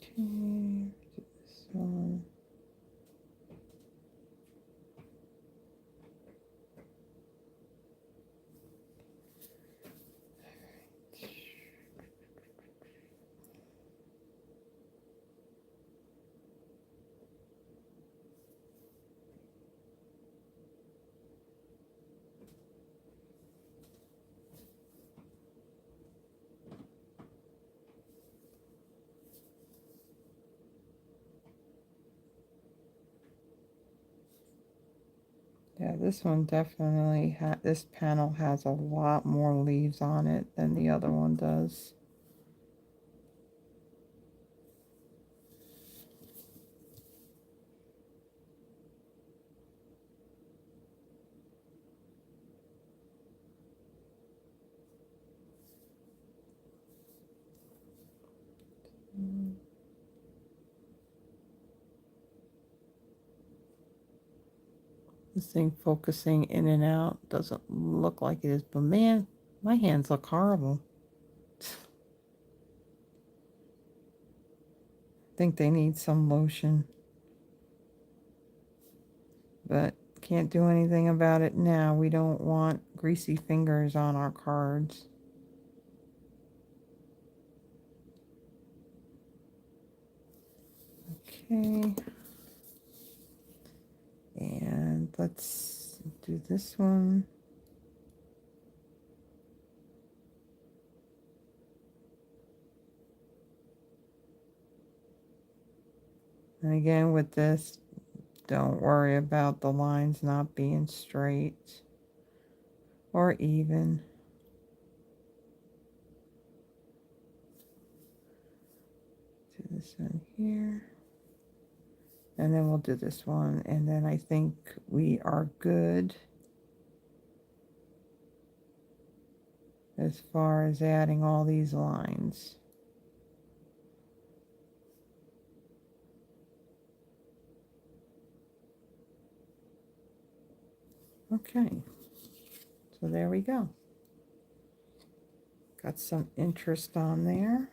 [SPEAKER 1] Okay, do this one. Yeah, this one definitely this panel has a lot more leaves on it than the other one does. This thing focusing in and out doesn't look like it is, but man, my hands look horrible. I think they need some lotion, but can't do anything about it now. We don't want greasy fingers on our cards. Okay. And let's do this one. And again, with this, don't worry about the lines not being straight or even. Do this one here. And then we'll do this one. And then I think we are good as far as adding all these lines. Okay, so there we go. Got some interest on there.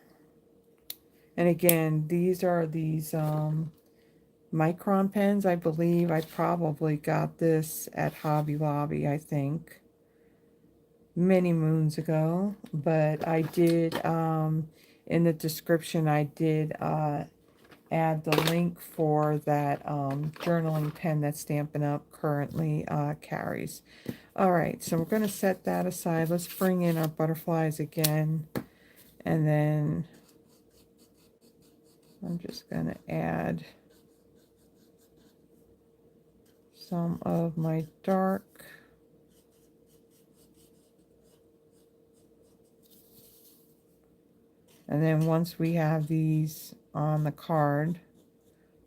[SPEAKER 1] And again, these are these micron pens, I believe. I probably got this at Hobby Lobby, I think. many moons ago, but I did, in the description, I did add the link for that journaling pen that Stampin' Up! Currently carries. All right, so we're going to set that aside. Let's bring in our butterflies again, and then I'm just going to add some of my dark. And then once we have these on the card,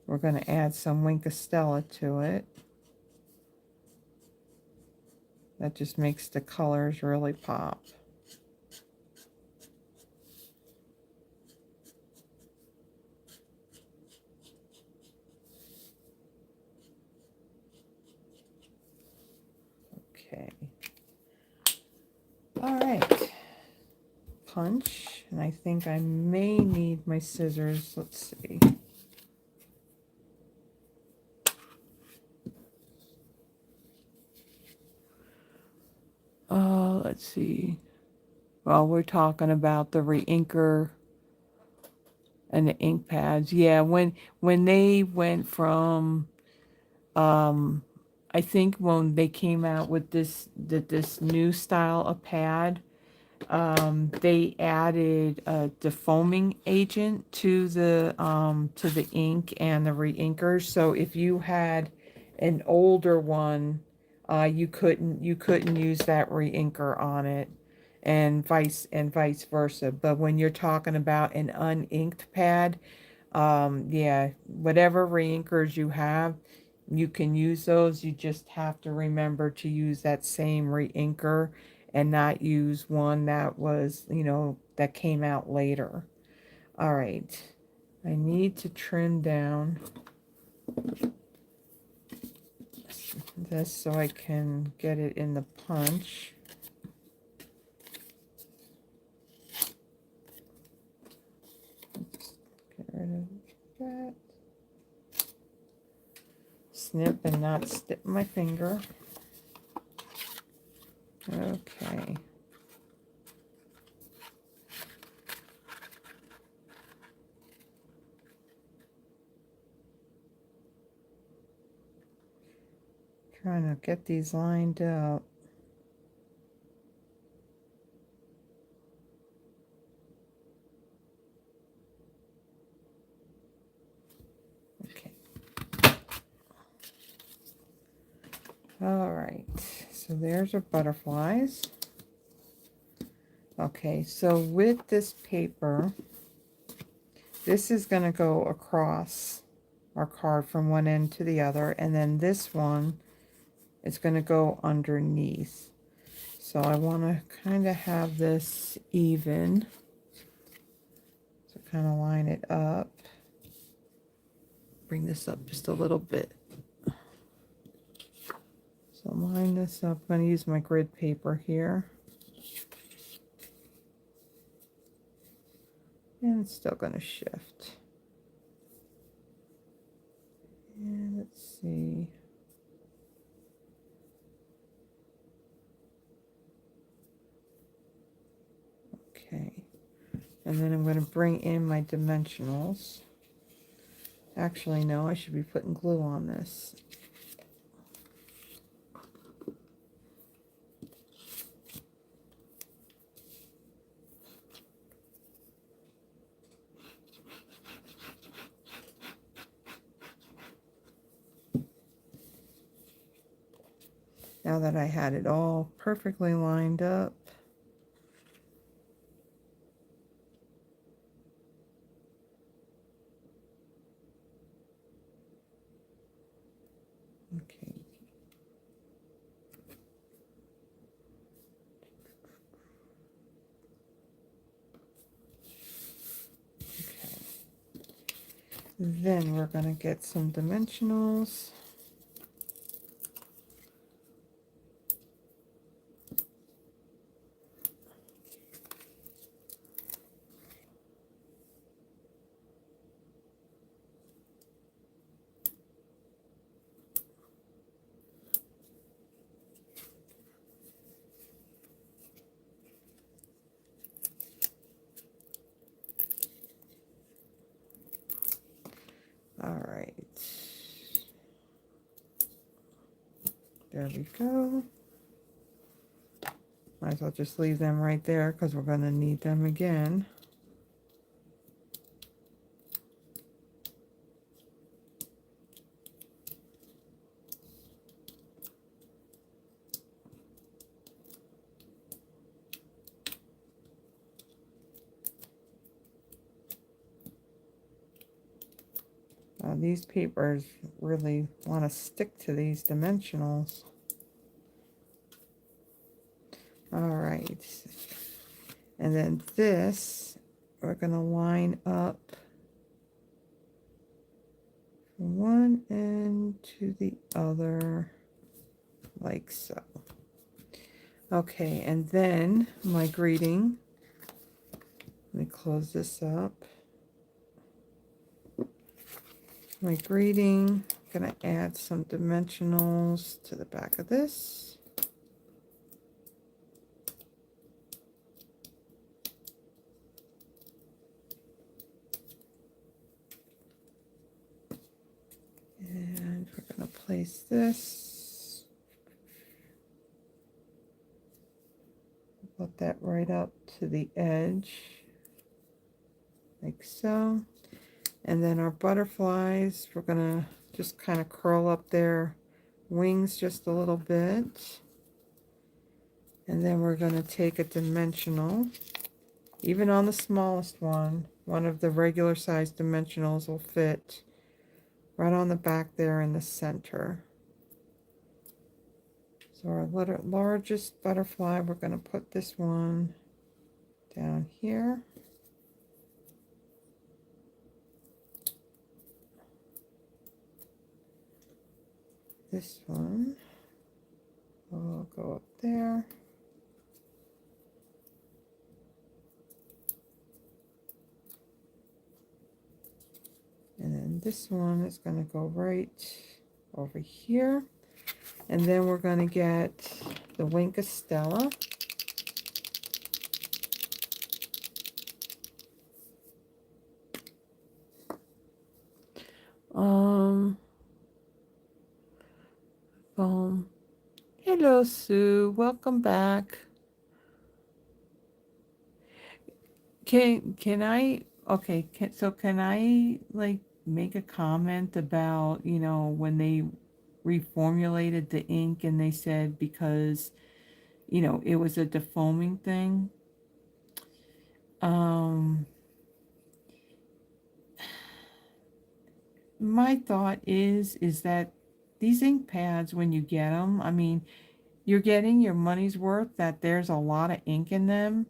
[SPEAKER 1] we're going to add some Wink of Stella to it. That just makes the colors really pop. Okay. All right. Punch. And I think I may need my scissors. Let's see. Let's see. Well, we're talking about the reinker and the ink pads. Yeah, when they went from I think when they came out with this new style of pad, they added a defoaming agent to the ink and the reinkers. So if you had an older one, you couldn't use that reinker on it, and vice versa. But when you're talking about an uninked pad, yeah, whatever reinkers you have, you can use those. You just have to remember to use that same reinker and not use one that was, that came out later. All right. I need to trim down this so I can get it in the punch. Get rid of that. Snip and not stip my finger. Okay. Trying to get these lined up. Okay. All right. So there's our butterflies. Okay, so with this paper, this is going to go across our card from one end to the other, and then this one is going to go underneath. So I want to kind of have this even. So kind of line it up. Bring this up just a little bit. So line this up. I'm going to use my grid paper here. And it's still going to shift. And let's see. Okay. And then I'm going to bring in my dimensionals. Actually, no, I should be putting glue on this. Now that I had it all perfectly lined up. Okay. Okay. Then we're going to get some dimensionals. right. There we go. Might as well just leave them right there because we're going to need them again. These papers really want to stick to these dimensionals. All right. And then this, we're going to line up from one end to the other, like so. Okay, and then my greeting. Let me close this up. My greeting, I'm going to add some dimensionals to the back of this. And we're going to place this. Put that right up to the edge, like so. And then our butterflies, we're going to just kind of curl up their wings just a little bit. And then we're going to take a dimensional, even on the smallest one of the regular size dimensionals will fit right on the back there in the center. So our largest butterfly, we're going to put this one down here. This one will go up there. And then this one is going to go right over here. And then we're going to get the Wink of Stella. Hello, Sue. Welcome back. Can I, okay, can I, like, make a comment about, you know, when they reformulated the ink and they said because, you know, it was a defoaming thing? My thought is that these ink pads, when you get them, I mean, you're getting your money's worth, that there's a lot of ink in them.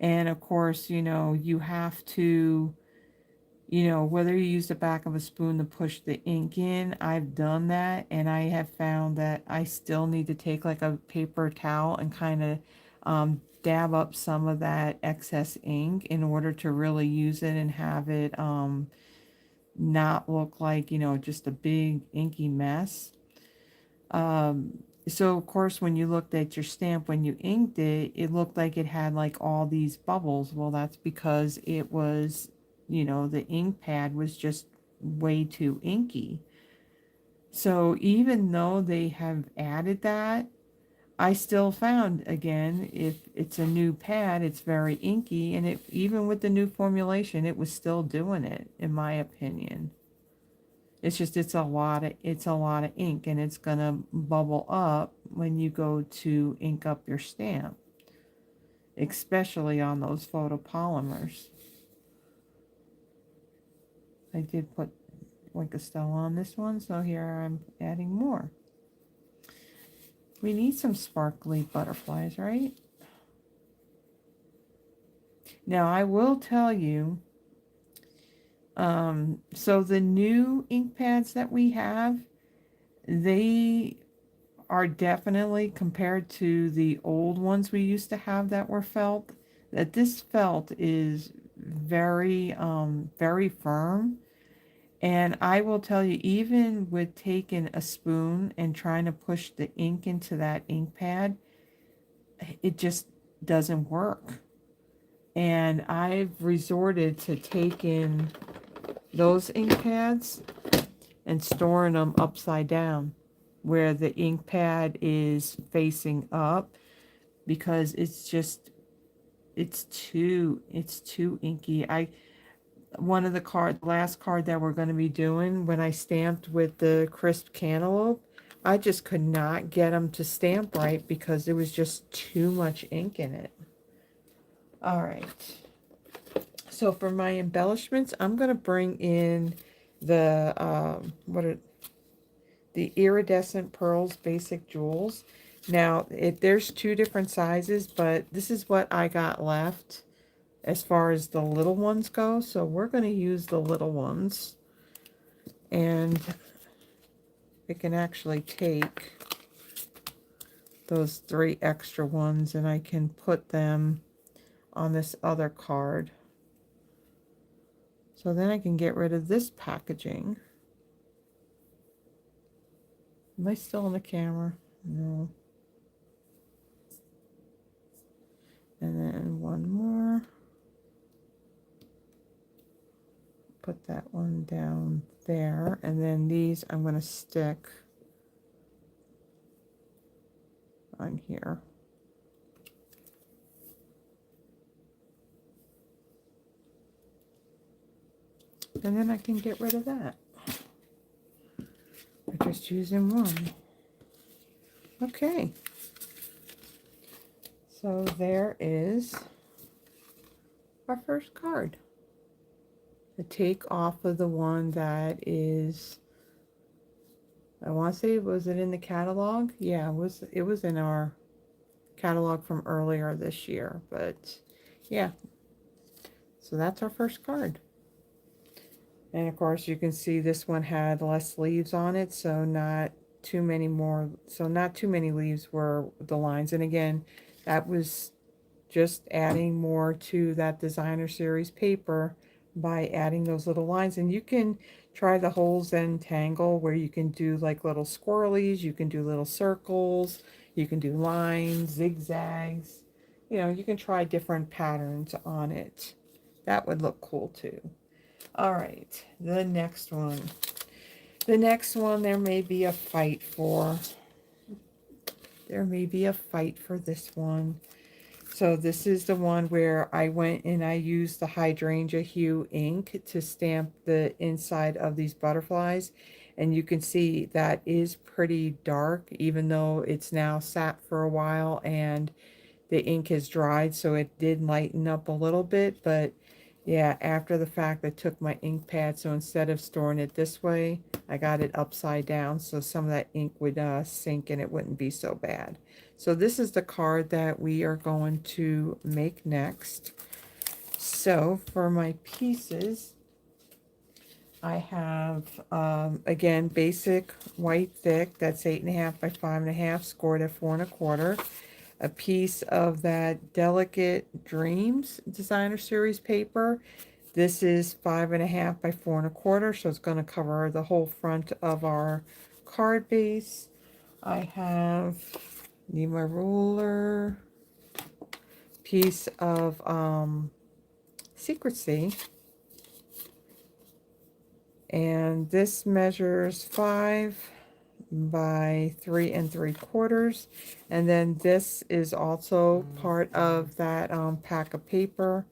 [SPEAKER 1] And of course, you know, you have to, you know, whether you use the back of a spoon to push the ink in, I've done that, and I have found that I still need to take like a paper towel and kind of dab up some of that excess ink in order to really use it and have it not look like, you know, just a big inky mess. So of course, when you looked at your stamp, when you inked it, it looked like it had like all these bubbles. Well, that's because it was, you know, the ink pad was just way too inky. So even though they have added that, I still found, again, if it's a new pad, it's very inky, and it, even with the new formulation, it was still doing it, in my opinion. It's just, it's a lot of ink, and it's gonna bubble up when you go to ink up your stamp, especially on those photopolymers. I did put like a Stella on this one, so here I'm adding more. We need some sparkly butterflies, right? Now I will tell you, so the new ink pads that we have, they are definitely, compared to the old ones we used to have that were felt, that this felt is very, very firm. And I will tell you, even with taking a spoon and trying to push the ink into that ink pad, it just doesn't work. And I've resorted to taking those ink pads and storing them upside down where the ink pad is facing up, because it's too inky. One of the last card that we're going to be doing, when I stamped with the crisp cantaloupe, I just could not get them to stamp right because there was just too much ink in it. All right. So for my embellishments, I'm going to bring in the the iridescent pearls basic jewels. Now, there's two different sizes, but this is what I got left as far as the little ones go. So we're going to use the little ones. And we can actually take those 3 extra ones and I can put them on this other card. So then I can get rid of this packaging. Am I still on the camera? No. And then one more. Put that one down there. And then these I'm going to stick on here. And then I can get rid of that. We're just using one. Okay. So there is our first card. The take off of the one that is, I want to say, was it in the catalog? Yeah, it was in our catalog from earlier this year, but yeah. So that's our first card. And of course you can see this one had less leaves on it, so not too many leaves were the lines. And again, that was just adding more to that designer series paper by adding those little lines. And you can try the holes and tangle where you can do like little squirrelies, you can do little circles, you can do lines, zigzags. You know, you can try different patterns on it. That would look cool too. All right, the next one. The next one, there may be a fight for. There may be a fight for this one. So this is the one where I went and I used the hydrangea hue ink to stamp the inside of these butterflies. And you can see that is pretty dark, even though it's now sat for a while and the ink has dried. So it did lighten up a little bit, but yeah, after the fact, I took my ink pad, so instead of storing it this way, I got it upside down, so some of that ink would sink and it wouldn't be so bad. So this is the card that we are going to make next. So for my pieces, I have, again, basic white thick, that's 8.5 by 5.5, scored at 4 1/4. A piece of that Delicate Dreams designer series paper. This is 5.5 by 4 1/4, so it's going to cover the whole front of our card base. I need my ruler, piece of Secrecy, and this measures 5 by 3 3/4, and then this is also part of that pack of paper,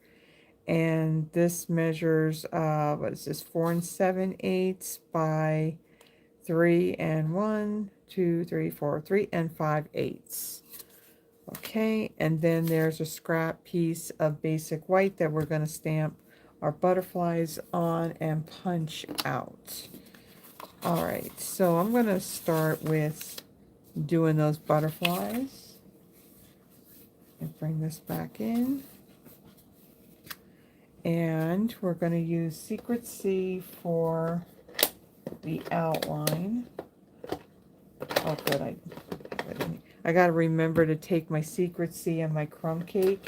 [SPEAKER 1] and this measures what is this, 4 7/8 by 3 1 2 3 4 3 5/8. Okay, and then there's a scrap piece of basic white that we're going to stamp our butterflies on and punch out. All right, so I'm going to start with doing those butterflies and bring this back in. And we're going to use Secrecy for the outline. Oh, good. I got to remember to take my Secrecy and my crumb cake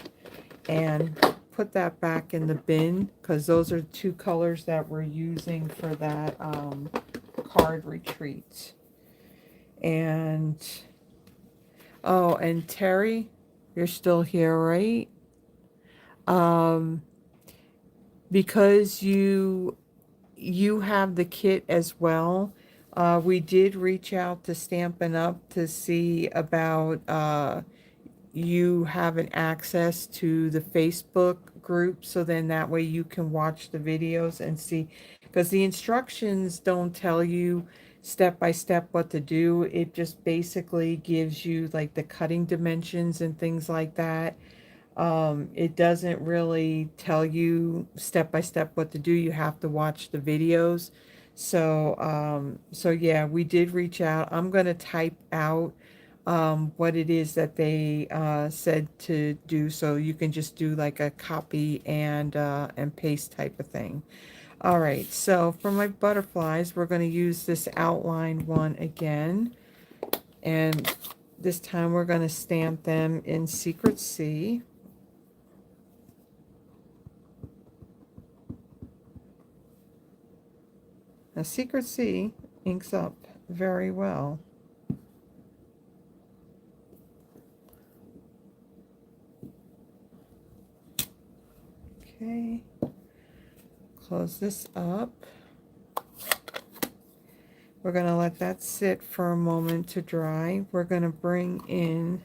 [SPEAKER 1] and put that back in the bin, because those are 2 colors that we're using for that card retreat. And oh, and Terry, you're still here, right? Because you you have the kit as well. We did reach out to Stampin' Up! To see about you having access to the Facebook group, so then that way you can watch the videos and see, because the instructions don't tell you step by step what to do. It just basically gives you like the cutting dimensions and things like that. It doesn't really tell you step by step what to do. You have to watch the videos. So yeah, we did reach out. I'm gonna type out what it is that they said to do, so you can just do like a copy and paste type of thing. All right, so for my butterflies, we're going to use this outline one again, and this time we're going to stamp them in Secret Sea. Now, Secret Sea inks up very well. Okay, close this up. We're going to let that sit for a moment to dry. We're going to bring in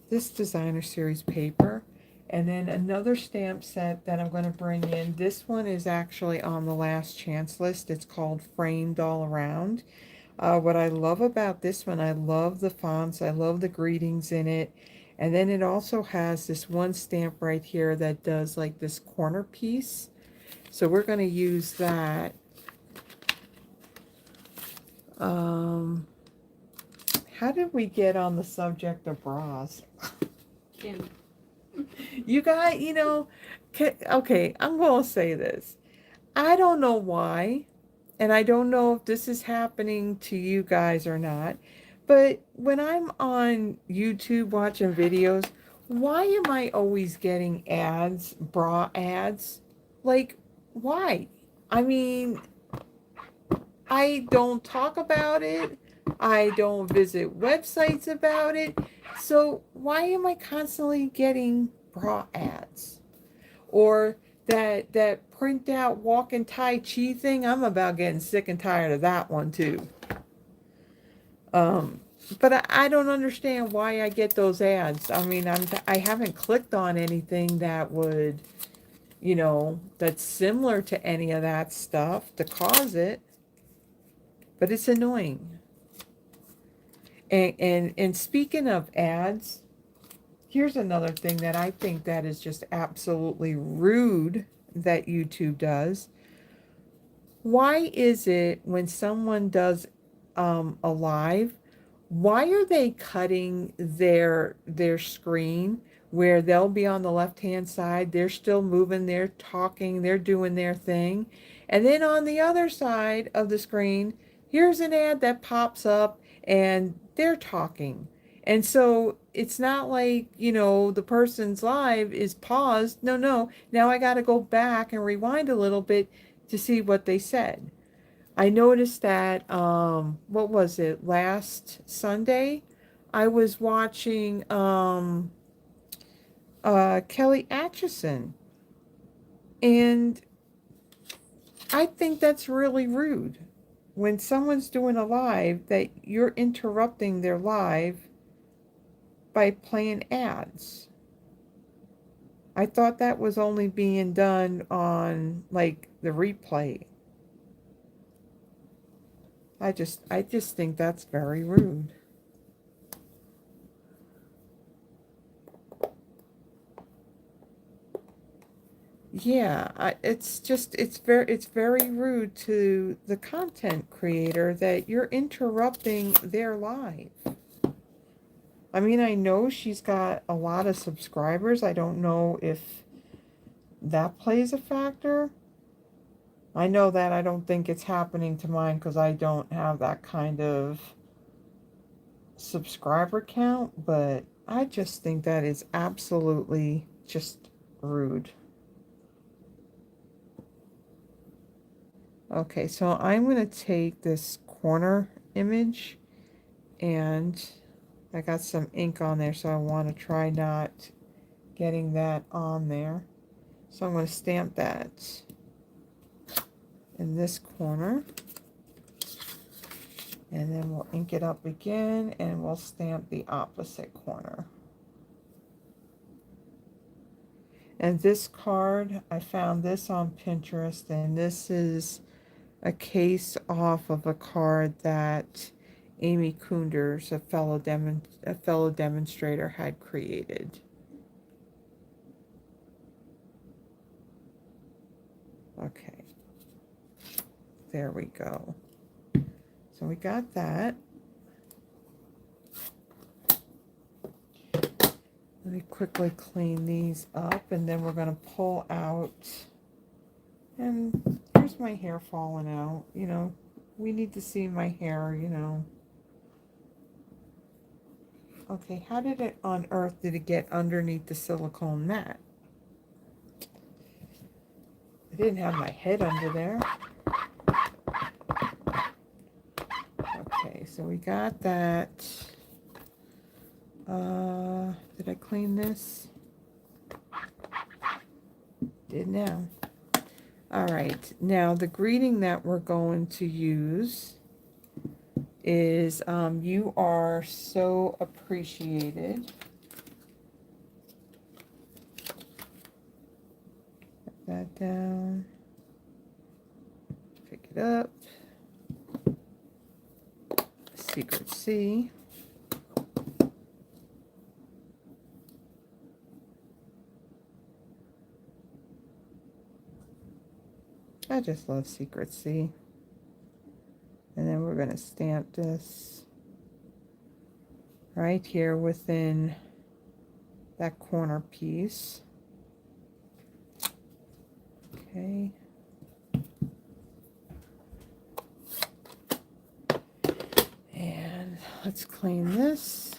[SPEAKER 1] this designer series paper, and then another stamp set that I'm going to bring in. This one is actually on the last chance list. It's called Framed All Around. What I love about this one, I love the fonts, I love the greetings in it, and then it also has this one stamp right here that does like this corner piece. So we're going to use that. How did we get on the subject of bras?
[SPEAKER 2] Kim.
[SPEAKER 1] You guys, okay, I'm going to say this. I don't know why, and I don't know if this is happening to you guys or not, but when I'm on YouTube watching videos, why am I always getting ads, bra ads? Like, why? I mean, I don't talk about it. I don't visit websites about it. So why am I constantly getting bra ads? Or that print out walking Tai Chi thing? I'm about getting sick and tired of that one too. But I don't understand why I get those ads. I mean, I haven't clicked on anything that would, that's similar to any of that stuff to cause it. But it's annoying. And speaking of ads, here's another thing that I think that is just absolutely rude that YouTube does. Why is it when someone does a live, why are they cutting their screen where they'll be on the left hand side, they're still moving, they're talking, they're doing their thing, and then on the other side of the screen, here's an ad that pops up and they're talking. And so it's not like, the person's live is paused. No. Now I got to go back and rewind a little bit to see what they said. I noticed that, what was it, last Sunday? I was watching Kelly Atchison, and I think that's really rude. When someone's doing a live, that you're interrupting their live by playing ads. I thought that was only being done on like the replay. I just think that's very rude. Yeah, it's very rude to the content creator that you're interrupting their live. I mean, I know she's got a lot of subscribers. I don't know if that plays a factor. I know that I don't think it's happening to mine because I don't have that kind of subscriber count, but I just think that is absolutely just rude. Okay, so I'm going to take this corner image, and I got some ink on there, so I want to try not getting that on there. So I'm going to stamp that. in this corner. And then we'll ink it up again and we'll stamp the opposite corner. And this card, I found this on Pinterest, and this is a case off of a card that Amy Kunders, a fellow demonstrator, had created. Okay, there we go. So we got that. Let me quickly clean these up, and then we're going to pull out. And here's my hair falling out. You know, we need to see my hair, you know. Okay, how did it on earth did it get underneath the silicone mat? I didn't have my head under there. Okay, so we got that. Did I clean this? Did now. All right, now the greeting that we're going to use is you are so appreciated. Put that down. Pick it up. Secret Sea. I just love Secret Sea. And then we're going to stamp this right here within that corner piece. Okay. And let's clean this.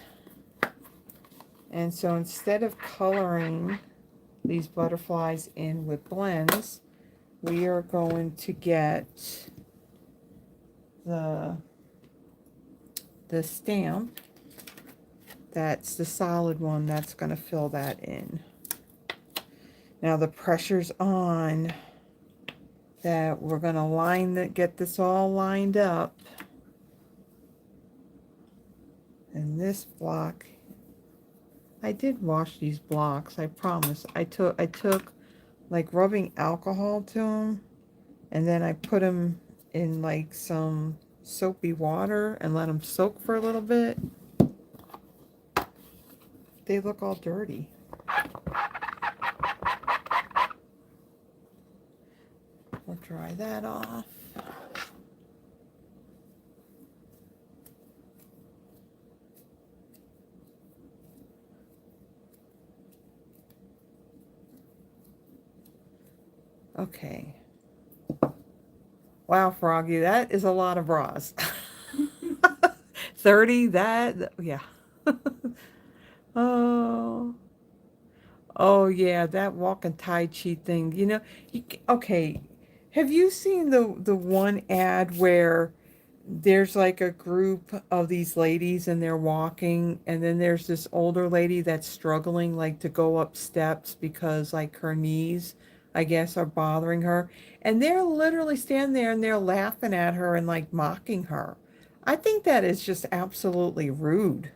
[SPEAKER 1] And so instead of coloring these butterflies in with blends, we are going to get the stamp. That's the solid one that's going to fill that in. Now the pressure's on that we're going to get this all lined up. And this block, I did wash these blocks, I promise. I took like rubbing alcohol to them, and then I put them in like some soapy water and let them soak for a little bit. They look all dirty. We'll dry that off. Okay. Wow, Froggy, that is a lot of bras. 30, yeah. Oh. Oh, yeah, that walking Tai Chi thing. You know, okay, have you seen the one ad where there's like a group of these ladies and they're walking, and then there's this older lady that's struggling like to go up steps because like her knees, I guess, are bothering her, and they're literally standing there and they're laughing at her and like mocking her. I think that is just absolutely rude.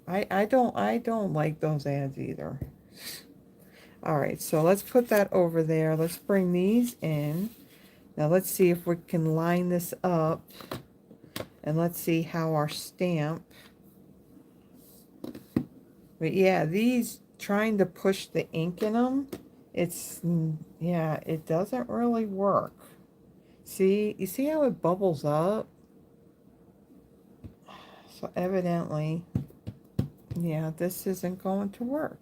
[SPEAKER 1] I don't like those ads either. All right, so let's put that over there. Let's bring these in. Now let's see if we can line this up, and let's see how our stamp. But yeah, these, trying to push the ink in them, yeah, it doesn't really work. See, you see how it bubbles up? So evidently, yeah, this isn't going to work.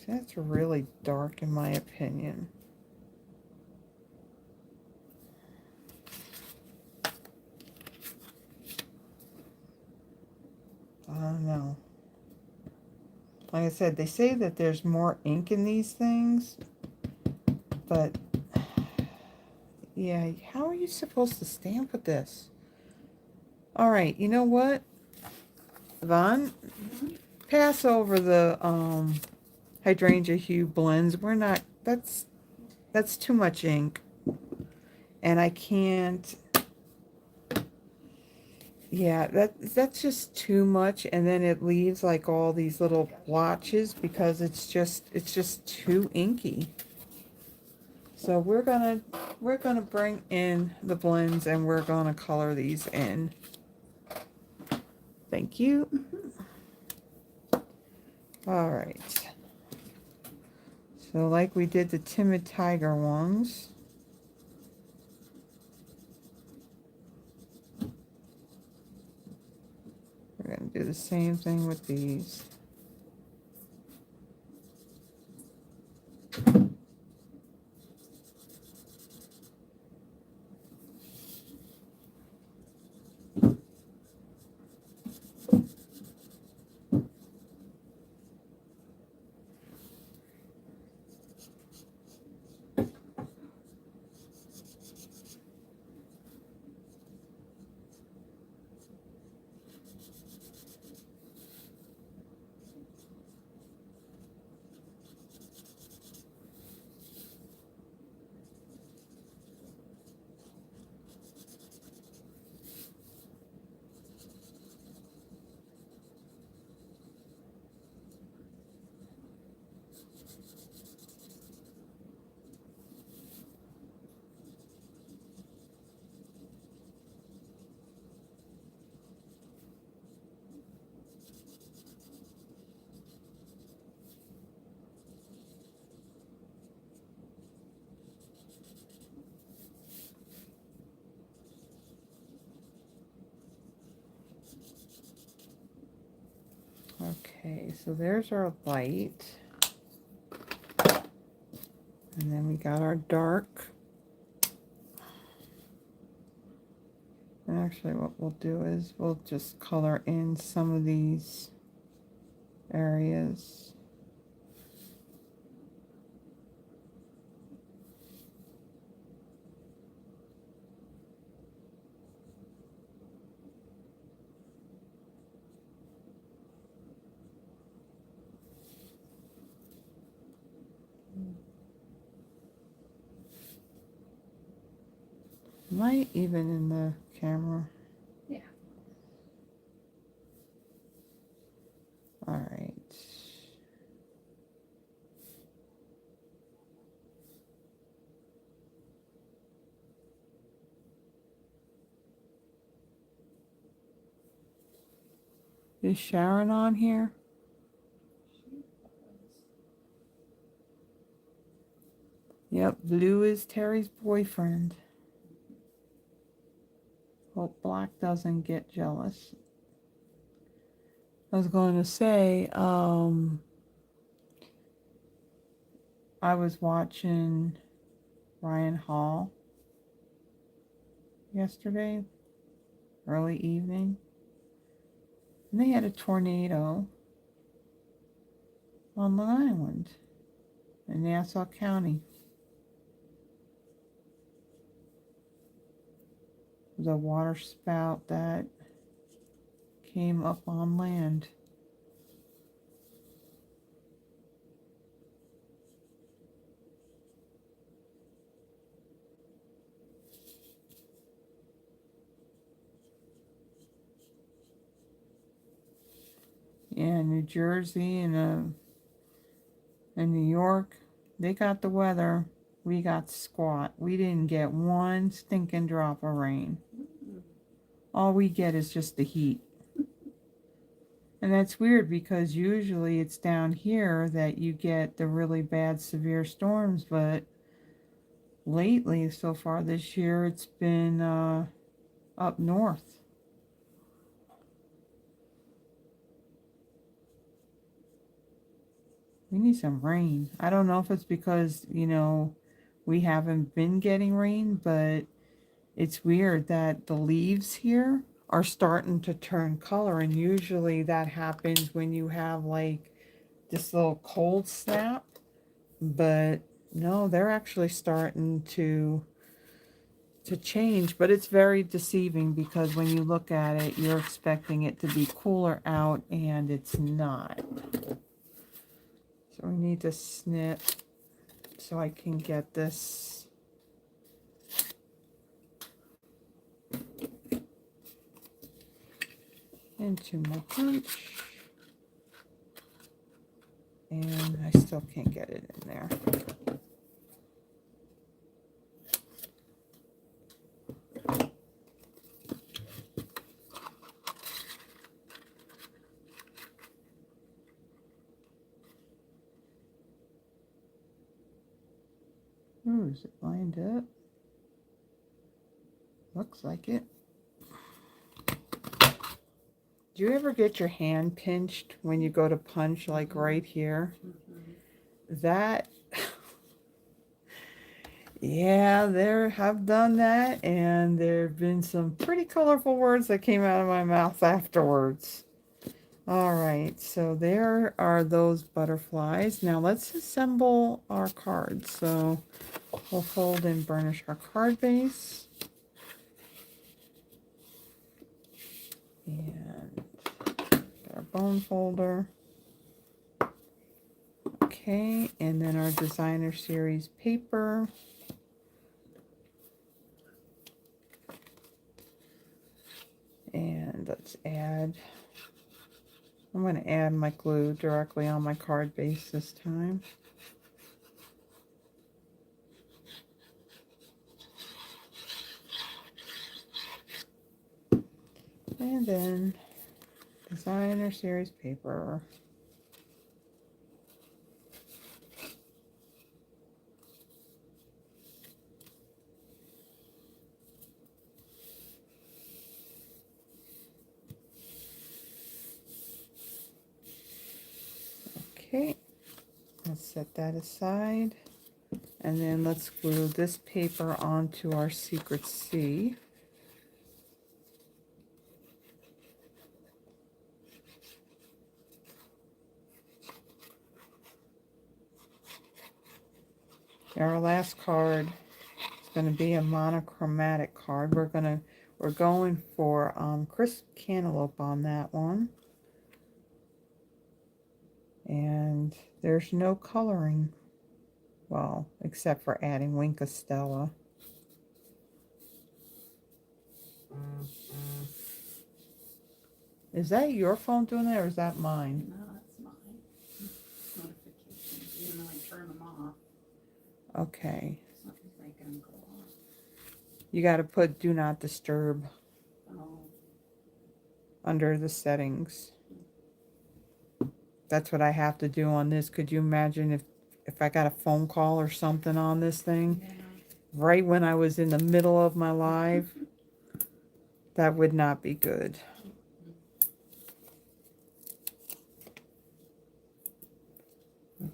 [SPEAKER 1] That's really dark in my opinion. I don't know. Like I said, they say that there's more ink in these things, but Yeah, how are you supposed to stamp with this? All right, you know what, Yvonne? Pass over the hydrangea hue blends. We're not, that's too much ink. And I can't, yeah, that's just too much, and then it leaves like all these little blotches because it's just too inky. So we're gonna bring in the blends and we're gonna color these in. Thank you. All right. So like we did the Timid Tiger ones. We're gonna do the same thing with these. Okay, so there's our light. And then we got our dark. And actually what we'll do is we'll just color in some of these areas. Might even in the camera.
[SPEAKER 2] Yeah.
[SPEAKER 1] All right. Is Sharon on here? Yep, blue is Terry's boyfriend. Hope black doesn't get jealous. I was going to say, I was watching Ryan Hall yesterday, early evening, and they had a tornado on Long Island in Nassau County. It was a water spout that came up on land. Yeah, New Jersey and New York, they got the weather. We got squat. We didn't get one stinking drop of rain. All we get is just the heat. And that's weird because usually it's down here that you get the really bad severe storms, but lately, so far this year, it's been up north. We need some rain. I don't know if it's because, we haven't been getting rain, but it's weird that the leaves here are starting to turn color, and usually that happens when you have like this little cold snap, but no, they're actually starting to to change, but it's very deceiving because when you look at it, you're expecting it to be cooler out and it's not. So we need to snip so I can get this into my punch. And I still can't get it in there. Ooh, is it lined up? Looks like it. Do you ever get your hand pinched when you go to punch, like right here? That, yeah, I've done that, and there have been some pretty colorful words that came out of my mouth afterwards. All right, so there are those butterflies. Now let's assemble our cards. So we'll fold and burnish our card base. And our bone folder. Okay, and then our designer series paper. And let's add, I'm going to add my glue directly on my card base this time. And then designer series paper. Okay, let's set that aside. And then let's glue this paper onto our Secret Sea. Our last card is going to be a monochromatic card. We're going for crisp cantaloupe on that one. And there's no coloring. Well, except for adding Winkostella. Is that your phone doing that, or is that mine?
[SPEAKER 2] No, that's mine. Notifications, even though I turn them off.
[SPEAKER 1] Okay.
[SPEAKER 2] Something's making them go off.
[SPEAKER 1] You got to put Do Not Disturb
[SPEAKER 2] Oh,
[SPEAKER 1] under the settings. That's what I have to do on this. Could you imagine if I got a phone call or something on this thing?
[SPEAKER 2] yeah.
[SPEAKER 1] Right when I was in the middle of my live? That would not be good.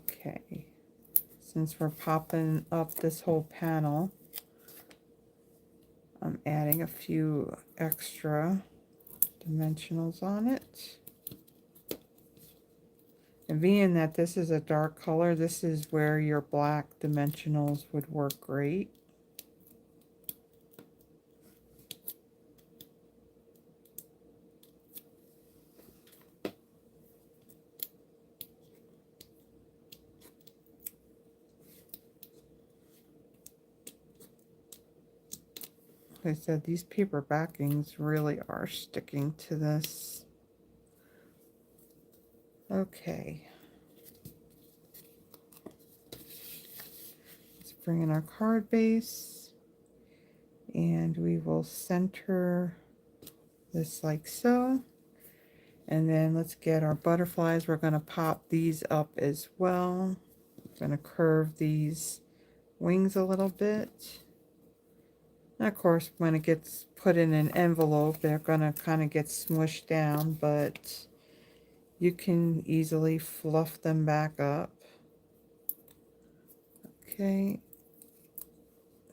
[SPEAKER 1] Okay. Since we're popping up this whole panel, I'm adding a few extra dimensionals on it. And being that this is a dark color, this is where your black dimensionals would work great. Like I said, these paper backings really are sticking to this. Okay. Let's bring in our card base. And we will center this like so. And then let's get our butterflies. We're going to pop these up as well. I'm going to curve these wings a little bit. And of course, when it gets put in an envelope, they're going to kind of get smushed down, but you can easily fluff them back up. Okay.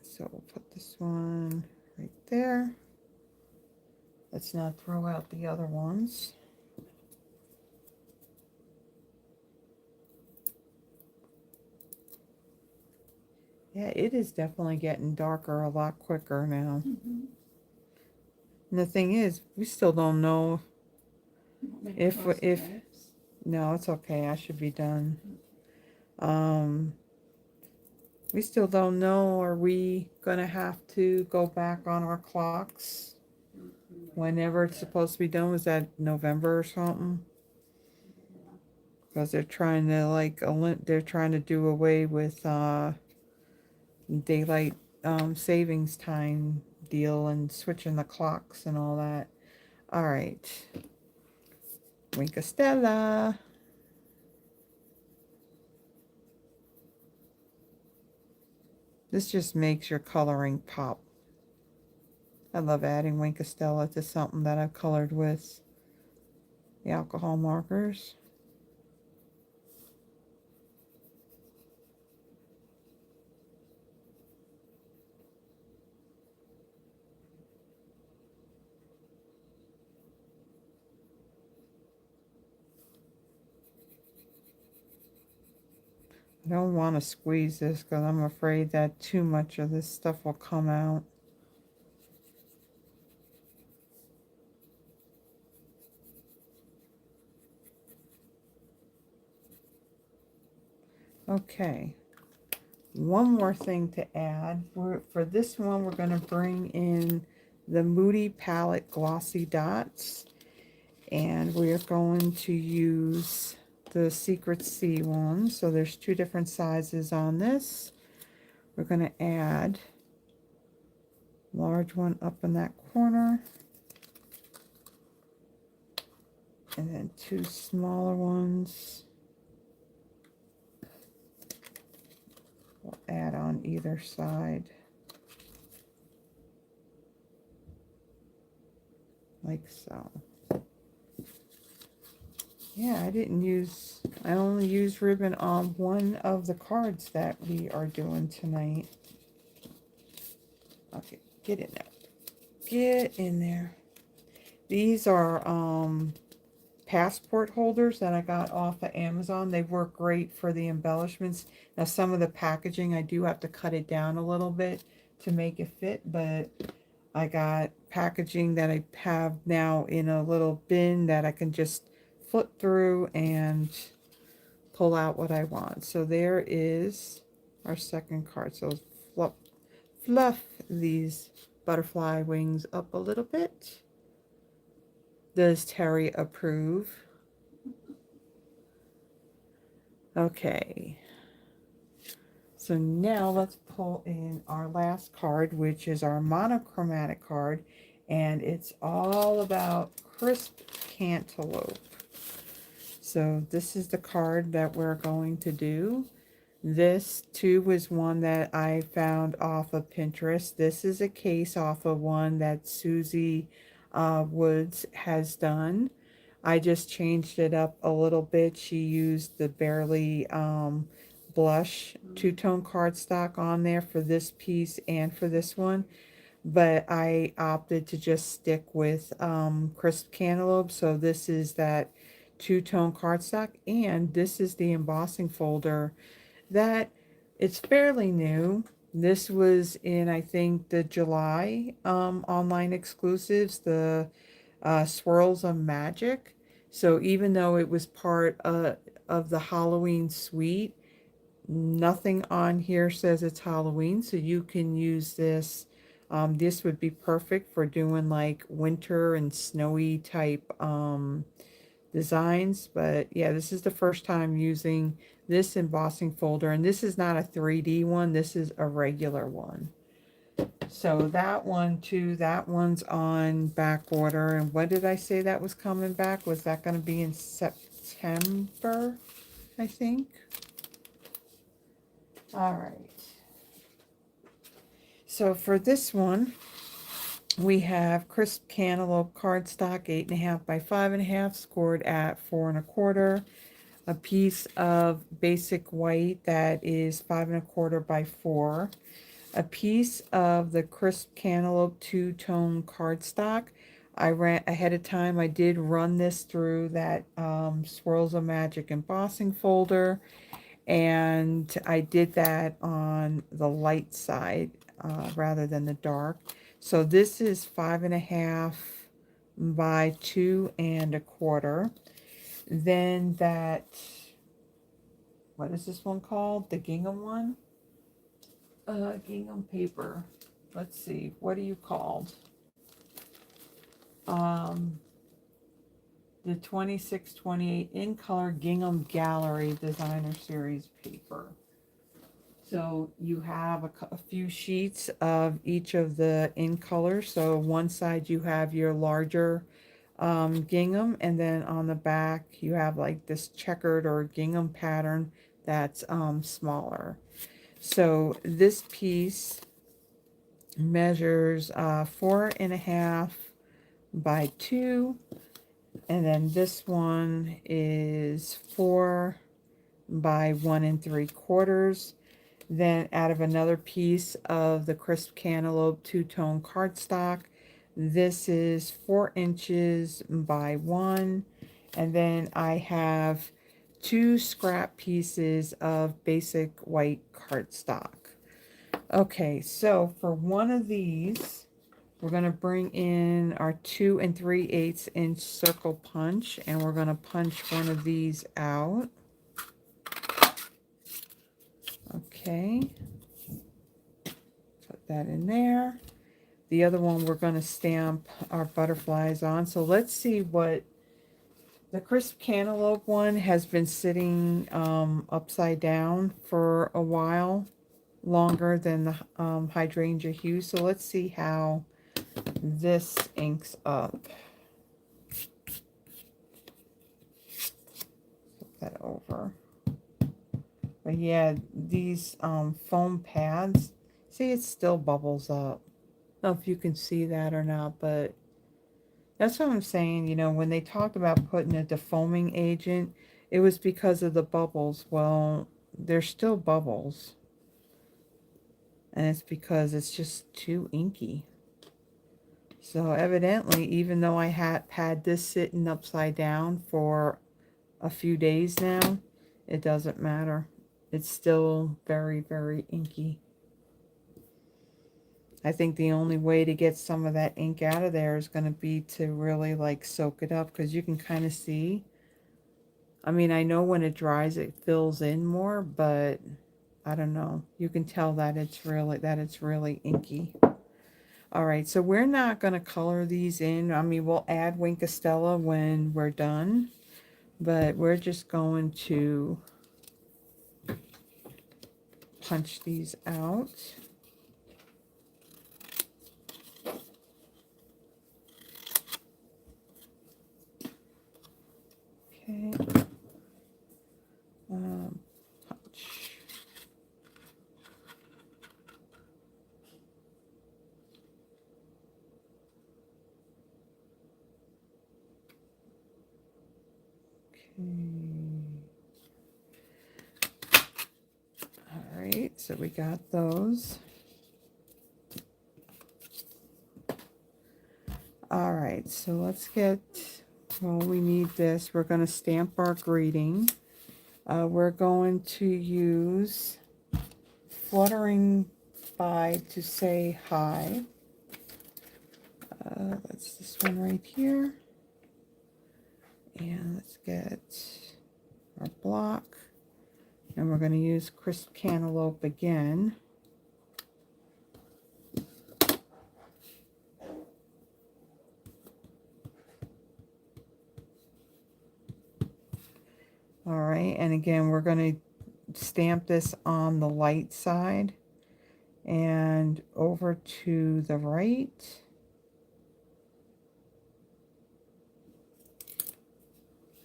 [SPEAKER 1] So we'll put this one right there. Let's not throw out the other ones. Yeah, it is definitely getting darker a lot quicker now.
[SPEAKER 2] Mm-hmm.
[SPEAKER 1] And the thing is, we still don't know if
[SPEAKER 2] Right?
[SPEAKER 1] no, it's okay. I should be done. Um, we still don't know. Are we gonna have to go back on our clocks whenever it's supposed to be done? Was that November or something? Because they're trying to they're trying to do away with daylight savings time deal and switching the clocks and all that. All right, Winkastella. This just makes your coloring pop. I love adding Winkastella to something that I've colored with the alcohol markers. I don't want to squeeze this because I'm afraid that too much of this stuff will come out. Okay, one more thing to add. For this one, we're going to bring in the Moody Palette Glossy Dots. And we are going to use the Secret Sea one. So there's two different sizes on this. We're going to add large one up in that corner. And then two smaller ones. We'll add on either side. Like so. Yeah, I only used ribbon on one of the cards that we are doing tonight. Okay, get in there. Get in there. These are passport holders that I got off of Amazon. They work great for the embellishments. Now some of the packaging I do have to cut it down a little bit to make it fit, but I got packaging that I have now in a little bin that I can just flip through and pull out what I want. So there is our second card. So fluff these butterfly wings up a little bit. Does Terry approve? Okay. So now let's pull in our last card, which is our monochromatic card. And it's all about crisp cantaloupe. So this is the card that we're going to do. This too was one that I found off of Pinterest. This is a case off of one that Susie Woods has done. I just changed it up a little bit. She used the Barely blush two-tone cardstock on there for this piece and for this one. But I opted to just stick with crisp cantaloupe. So this is that two-tone cardstock, and this is the embossing folder that it's fairly new. This was in, I think, the July online exclusives, the Swirls of Magic. So even though it was part of the Halloween suite, nothing on here says it's Halloween, so you can use this. This would be perfect for doing like winter and snowy type designs. But yeah, this is the first time using this embossing folder, and this is not a 3D one, this is a regular one. So that one too, that one's on back order. And what did I say that was coming back? Was that going to be in September, I think? All right. So for this one, we have crisp cantaloupe cardstock, 8.5 by 5.5, scored at 4 1/4. A piece of basic white that is 5 1/4 by 4. A piece of the crisp cantaloupe two-tone cardstock. I ran ahead of time. I did run this through that Swirls of Magic embossing folder, And I did that on the light side rather than the dark. So this is 5.5 by 2.25. Then that, what is this one called? The Gingham one? Gingham paper. Let's see, what are you called? Um, the 2628 in color Gingham Gallery Designer Series paper. So you have a few sheets of each of the in color. So one side you have your larger gingham, and then on the back you have like this checkered or gingham pattern that's smaller. So this piece measures 4.5 by 2, and then this one is 4 by 1 3/4. Then out of another piece of the crisp cantaloupe two-tone cardstock, this is 4 inches by 1. And then I have 2 scrap pieces of basic white cardstock. Okay, so for one of these, we're going to bring in our 2 3/8 inch circle punch, and we're going to punch one of these out. Okay, put that in there. The other one we're going to stamp our butterflies on. So let's see what the crisp cantaloupe one has been sitting upside down for a while, longer than the hydrangea hue. So let's see how this inks up. Flip that over. But yeah, these foam pads, see, it still bubbles up. I don't know if you can see that or not, but that's what I'm saying. You know, when they talked about putting a defoaming agent, it was because of the bubbles. Well, there's still bubbles. And it's because it's just too inky. So evidently, even though I had this sitting upside down for a few days now, it doesn't matter. It's still very, very inky. I think the only way to get some of that ink out of there is going to be to really like soak it up, because you can kind of see. I mean, I know when it dries it fills in more, but I don't know. You can tell that it's really inky. All right, so we're not going to color these in. I mean, we'll add Wink Estella when we're done, but we're just going to punch these out. Okay. Punch. All right, so we got those. All right, so let's get, well, we need this. We're going to stamp our greeting. We're going to use Fluttering By to say hi. That's this one right here. And let's get our block. And we're going to use crisp cantaloupe again. All right, and again, we're going to stamp this on the light side and over to the right.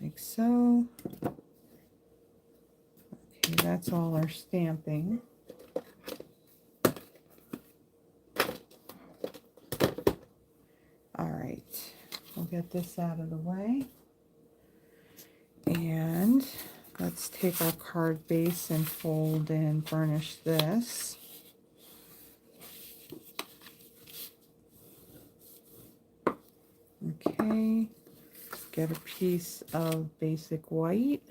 [SPEAKER 1] Like so. Okay, that's all our stamping. All right, we'll get this out of the way. And let's take our card base and fold and burnish this. Okay, get a piece of basic white.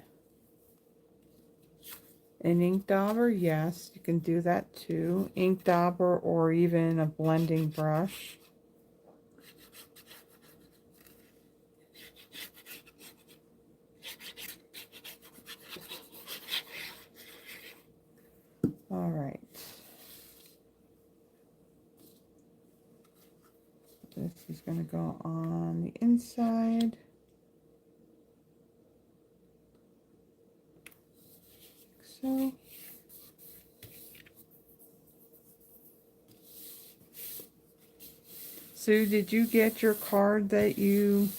[SPEAKER 1] An ink dauber, yes, you can do that too. Ink dauber or even a blending brush. All right. This is going to go on the inside. Like so. Sue, did you get your card that you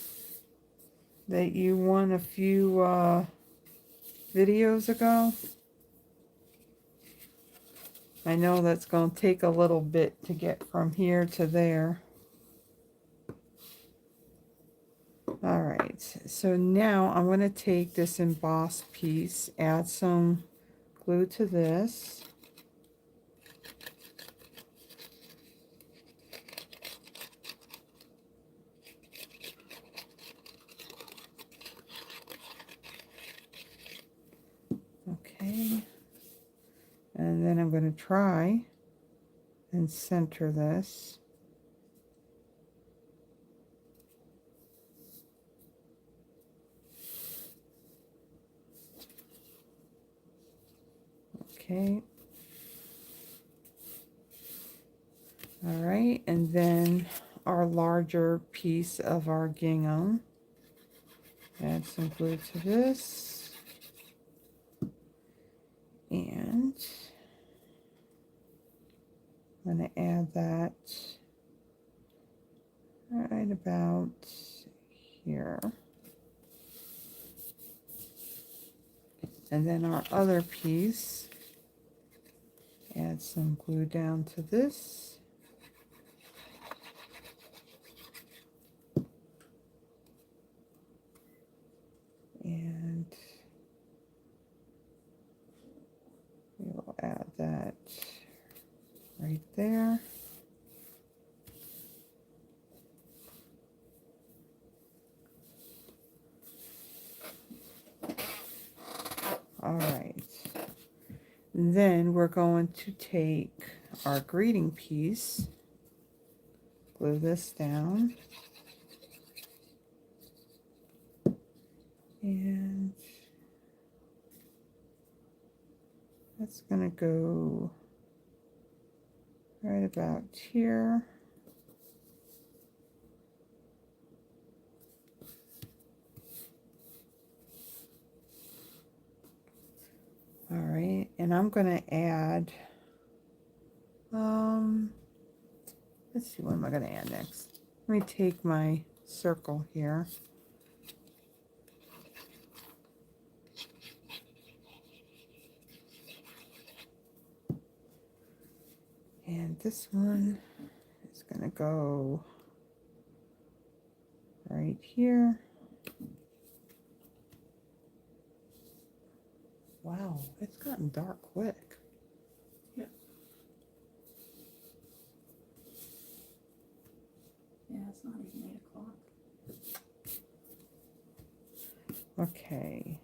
[SPEAKER 1] won a few videos ago? I know that's going to take a little bit to get from here to there. Alright, so now I'm going to take this embossed piece, add some glue to this. Okay, and then I'm going to try and center this. Okay. All right, and then our larger piece of our gingham. Add some glue to this. And I'm going to add that right about here. And then our other piece, add some glue down to this. And we will add that right there. All right. Then we're going to take our greeting piece, glue this down, and that's going to go right about here. All right, and I'm going to add, let's see, what am I going to add next? Let me take my circle here. And this one is going to go right here. Wow, it's gotten dark quick.
[SPEAKER 2] Yeah. Yeah, it's not even 8 o'clock.
[SPEAKER 1] Okay.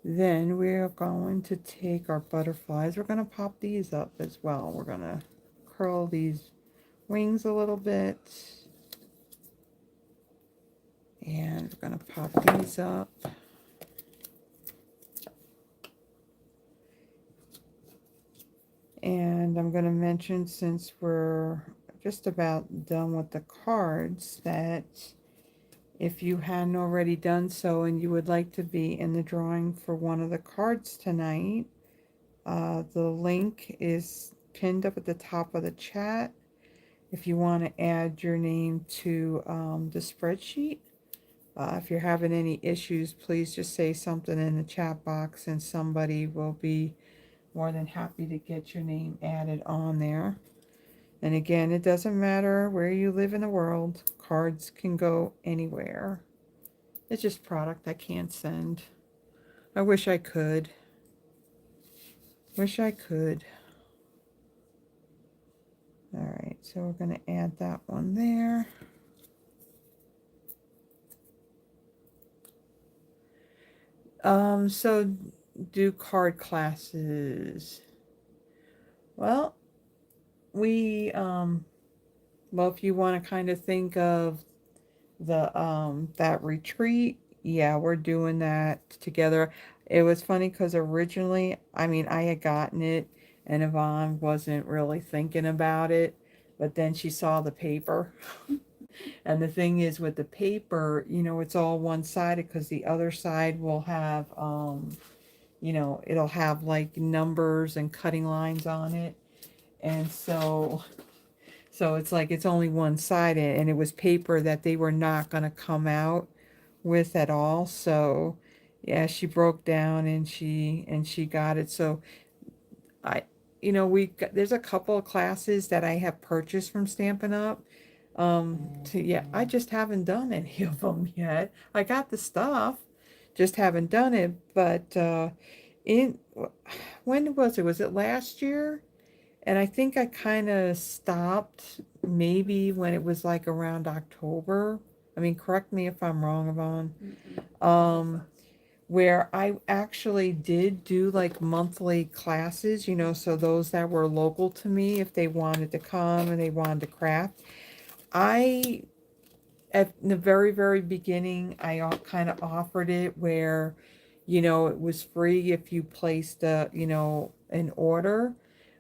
[SPEAKER 1] Then we're going to take our butterflies. We're going to pop these up as well. We're going to curl these wings a little bit. And we're going to pop these up. And I'm going to mention, since we're just about done with the cards, that if you hadn't already done so and you would like to be in the drawing for one of the cards tonight, the link is pinned up at the top of the chat if you want to add your name to the spreadsheet. If you're having any issues, please just say something in the chat box and somebody will be more than happy to get your name added on there. And again, it doesn't matter where you live in the world, cards can go anywhere. It's just product I can't send. I wish I could. Wish I could. Alright, so we're going to add that one there. So do card classes? Well, we well, if you want to kind of think of the that retreat, yeah, we're doing that together. It was funny because originally, I mean, I had gotten it and Yvonne wasn't really thinking about it, but then she saw the paper. And the thing is with the paper, it's all one-sided because the other side will have it'll have like numbers and cutting lines on it. And so it's like it's only one-sided, and it was paper that they were not going to come out with at all. So yeah, she broke down and she got it. So I there's a couple of classes that I have purchased from Stampin' Up. Yeah, I just haven't done any of them yet. I got the stuff, just haven't done it. But in when was it? Was it last year? And I think I kind of stopped maybe when it was like around October. I mean, correct me if I'm wrong, Yvonne. Um, where I actually did do like monthly classes, so those that were local to me, if they wanted to come and they wanted to craft. I, at the very, very beginning, I kind of offered it where, it was free if you placed an order.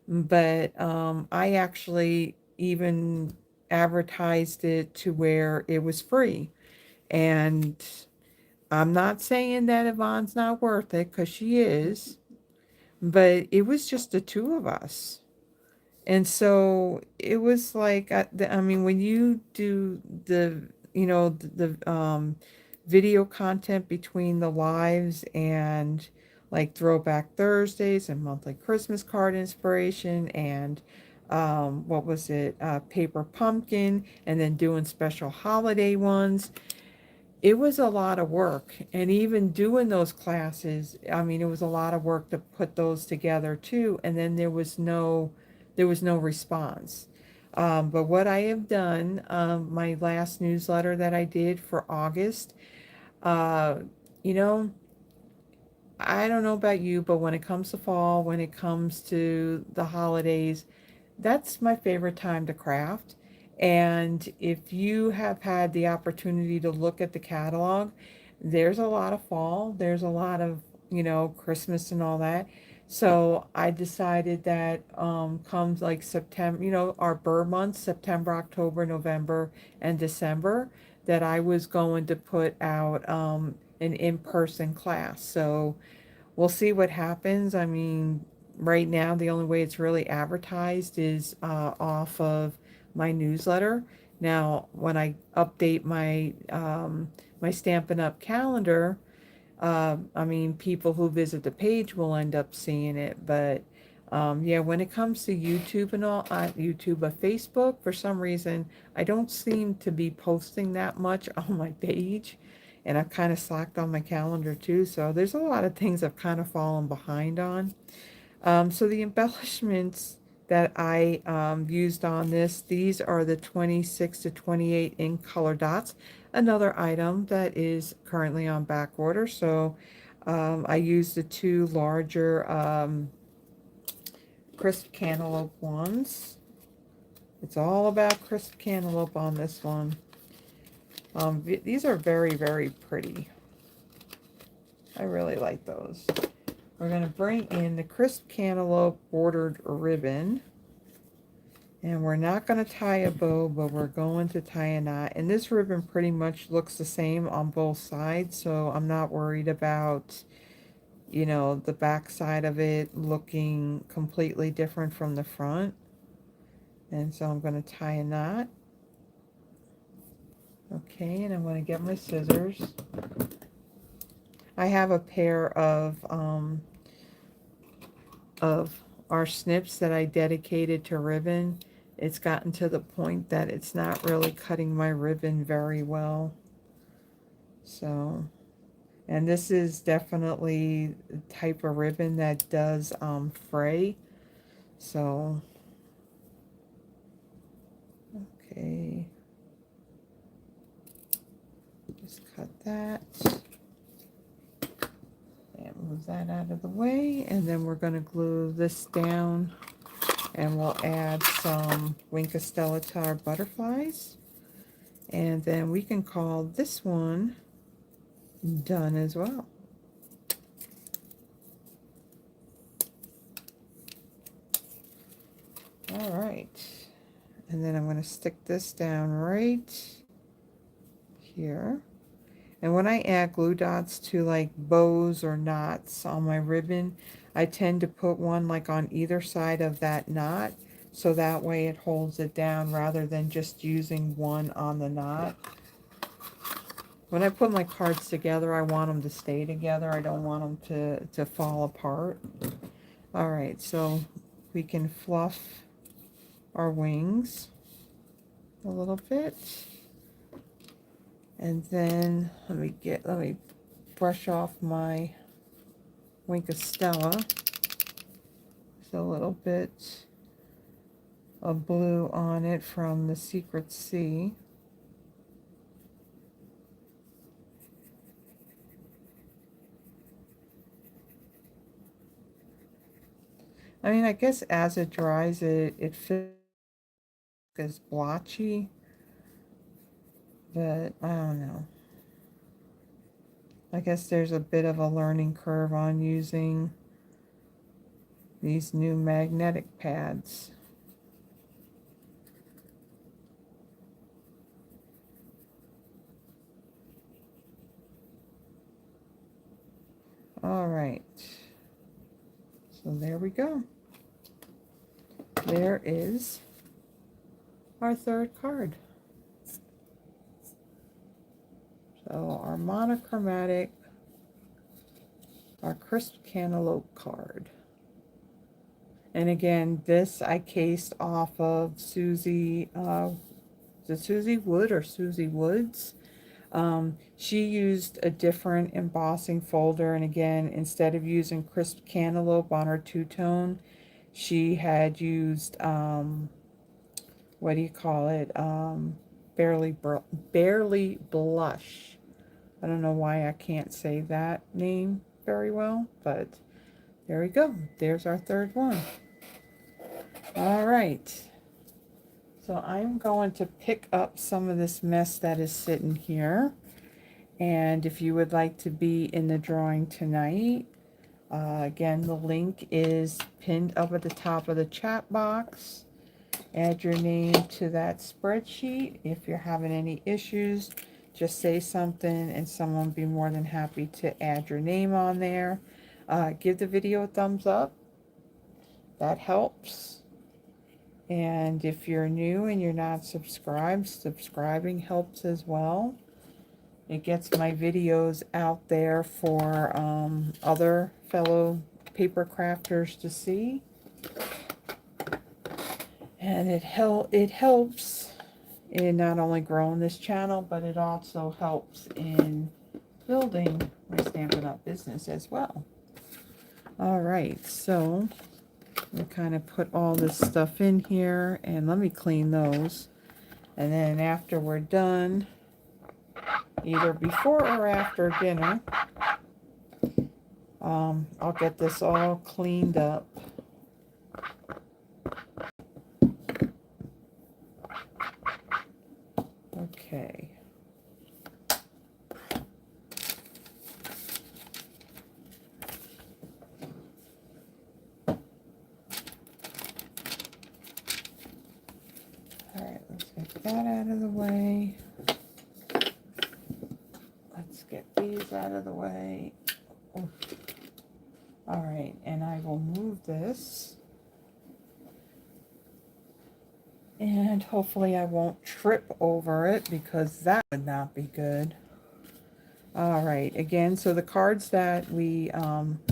[SPEAKER 1] But I actually even advertised it to where it was free. And I'm not saying that Yvonne's not worth it, because she is, but it was just the two of us. And so it was like, I mean, when you do the video content between the lives and like Throwback Thursdays and monthly Christmas card inspiration and what was it, Paper Pumpkin, and then doing special holiday ones, it was a lot of work. And even doing those classes, I mean, it was a lot of work to put those together too. And then there was no response. But what I have done, my last newsletter that I did for August, uh, you know, I don't know about you, but when it comes to fall, when it comes to the holidays, that's my favorite time to craft. And if you have had the opportunity to look at the catalog, there's a lot of fall, there's a lot of, Christmas and all that. So I decided that comes like September, our bird months, September, October, November, and December, that I was going to put out an in-person class. So we'll see what happens. I mean, right now, the only way it's really advertised is off of my newsletter. Now, when I update my Stampin' Up! Calendar, I mean, people who visit the page will end up seeing it. But yeah, when it comes to YouTube and all, YouTube, but Facebook, for some reason, I don't seem to be posting that much on my page. And I've kind of slacked on my calendar too. So there's a lot of things I've kind of fallen behind on. So the embellishments that I used on this, these are the 26 to 28 ink color dots. Another item that is currently on back order. So I used the two larger crisp cantaloupe ones. It's all about crisp cantaloupe on this one. These are very, very pretty. I really like those. We're going to bring in the crisp cantaloupe bordered ribbon. And we're not going to tie a bow, but we're going to tie a knot. And this ribbon pretty much looks the same on both sides, so I'm not worried about, the back side of it looking completely different from the front. And so I'm going to tie a knot. Okay, and I'm going to get my scissors. I have a pair of our snips that I dedicated to ribbon. It's gotten to the point that it's not really cutting my ribbon very well. So, and this is definitely the type of ribbon that does fray. So, okay. Just cut that. And move that out of the way, and then we're going to glue this down, and we'll add some Wink of Stella to our butterflies, and then we can call this one done as well. All right, and then I'm going to stick this down right here. And when I add glue dots to like bows or knots on my ribbon, I tend to put one like on either side of that knot, so that way it holds it down rather than just using one on the knot. When I put my cards together, I want them to stay together. I don't want them to fall apart. All right, so we can fluff our wings a little bit. And then let me brush off my Wink of Stella. There's a little bit of blue on it from the Secret Sea. I mean, I guess as it dries, it feels as blotchy, but I don't know. I guess there's a bit of a learning curve on using these new magnetic pads. All right, so there we go. There is our third card. So our monochromatic, our crisp cantaloupe card. And again, this I cased off of Susie, is it Susie Wood or Susie Woods? She used a different embossing folder, and again, instead of using crisp cantaloupe on her two-tone, she had used, what do you call it? Barely Blush. I don't know why I can't say that name very well, but there we go. There's our third one. All right. So I'm going to pick up some of this mess that is sitting here. And if you would like to be in the drawing tonight, again, the link is pinned up at the top of the chat box. Add your name to that spreadsheet. If you're having any issues, just say something and someone will be more than happy to add your name on there. Give the video a thumbs up. That helps. And if you're new and you're not subscribed, subscribing helps as well. It gets my videos out there for other fellow paper crafters to see. And it helps in not only growing this channel, but it also helps in building my Stampin' Up! Business as well. All right, so we kind of put all this stuff in here, and let me clean those. And then after we're done, either before or after dinner, I'll get this all cleaned up. Okay. Alright, let's get that out of the way. Let's get these out of the way. Oh. Alright, and I will move this. And hopefully I won't trip over it, because that would not be good. Alright, again, so the cards that we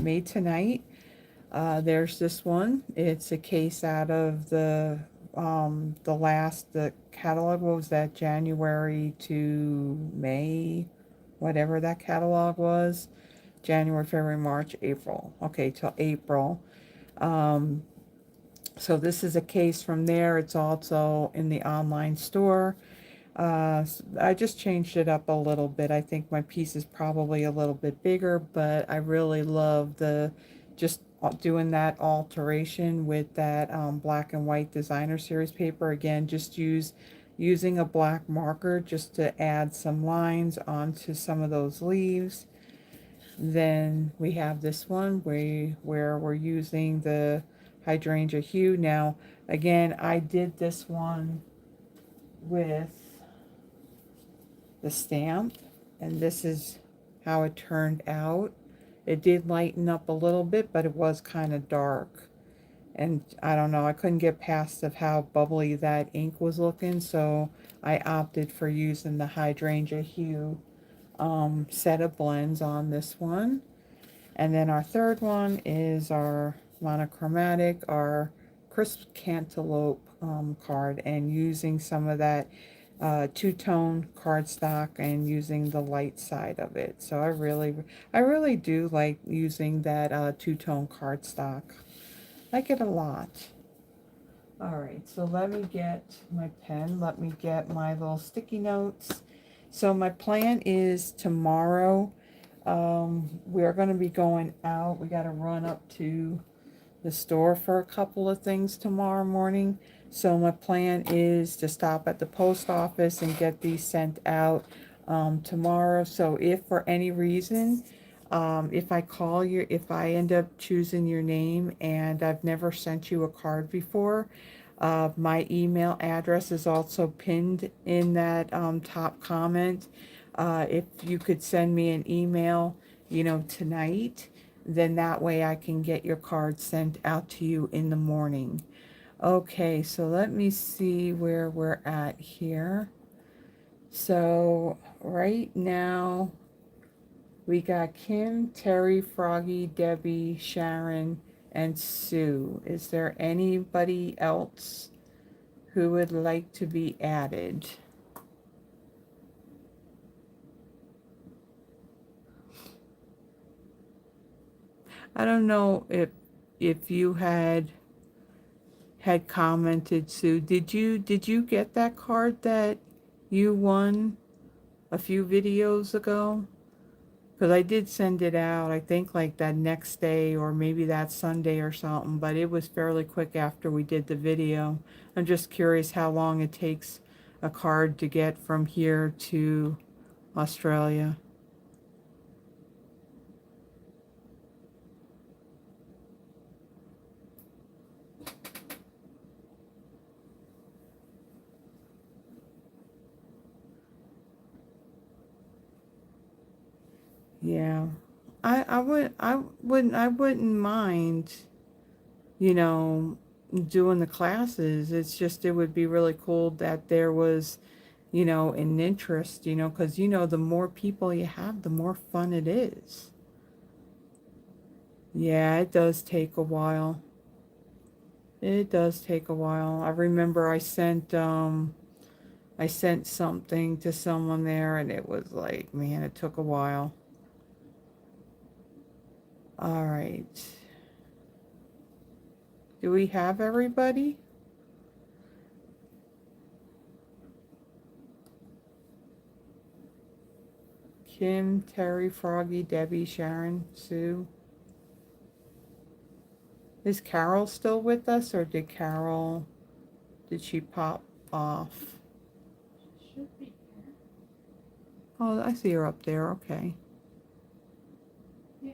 [SPEAKER 1] made tonight, there's this one. It's a case out of the catalog, what was that, January to May, whatever that catalog was. January, February, March, April. Okay, till April. So this is a case from there. It's also in the online store. I just changed it up a little bit. I think my piece is probably a little bit bigger, but I really love the just doing that alteration with that black and white designer series paper. Again, just using a black marker just to add some lines onto some of those leaves. Then we have this one where we're using the hydrangea hue. Now, again, I did this one with the stamp, and this is how it turned out. It did lighten up a little bit, but it was kind of dark. And I don't know, I couldn't get past of how bubbly that ink was looking, so I opted for using the hydrangea hue set of blends on this one. And then our third one is our monochromatic, our crisp cantaloupe card, and using some of that two-tone cardstock and using the light side of it. So I really do like using that two-tone cardstock. I like it a lot. All right, so let me get my pen. Let me get my little sticky notes. So my plan is tomorrow, we're going to be going out. We got to run up to the store for a couple of things tomorrow morning. So my plan is to stop at the post office and get these sent out tomorrow. So if for any reason, if I call you, if I end up choosing your name and I've never sent you a card before, my email address is also pinned in that top comment. If you could send me an email, tonight, then that way I can get your card sent out to you in the morning. Okay, so let me see where we're at here. So right now we got Kim, Terry, Froggy, Debbie, Sharon, and Sue. Is there anybody else who would like to be added? I don't know if you had commented, Sue. Did you get that card that you won a few videos ago? Because I did send it out, I think like that next day or maybe that Sunday or something, but it was fairly quick after we did the video. I'm just curious how long it takes a card to get from here to Australia. Yeah. I wouldn't mind, you know, doing the classes. It's just it would be really cool that there was, an interest, because the more people you have, the more fun it is. Yeah, it does take a while. It does take a while. I remember I sent something to someone there and it was like, man, it took a while. All right. Do we have everybody? Kim, Terry, Froggy, Debbie, Sharon, Sue. Is Carol still with us, or did she pop off?
[SPEAKER 2] Should be here.
[SPEAKER 1] Oh, I see her up there. Okay.
[SPEAKER 2] Yeah.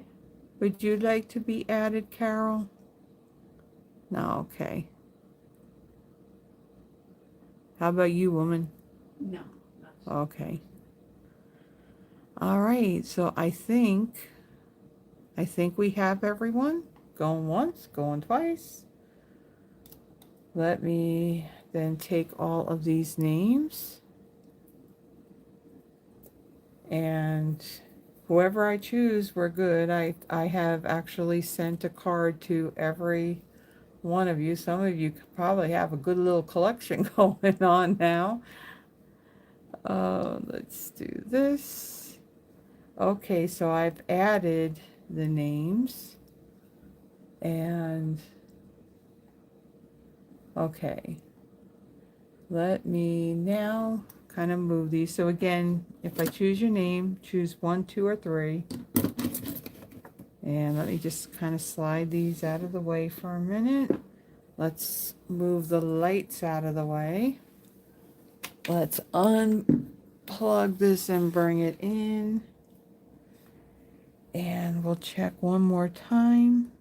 [SPEAKER 1] Would you like to be added, Carol? No, okay. How about you, woman?
[SPEAKER 2] No.
[SPEAKER 1] Okay. All right. So I think we have everyone. Going once, going twice. Let me then take all of these names. And whoever I choose, we're good. I have actually sent a card to every one of you. Some of you probably have a good little collection going on now. Let's do this. Okay, so I've added the names. And, okay. Let me now kind of move these. So again, if I choose your name, choose 1, 2, or 3. And let me just kind of slide these out of the way for a minute. Let's move the lights out of the way. Let's unplug this and bring it in. And we'll check one more time.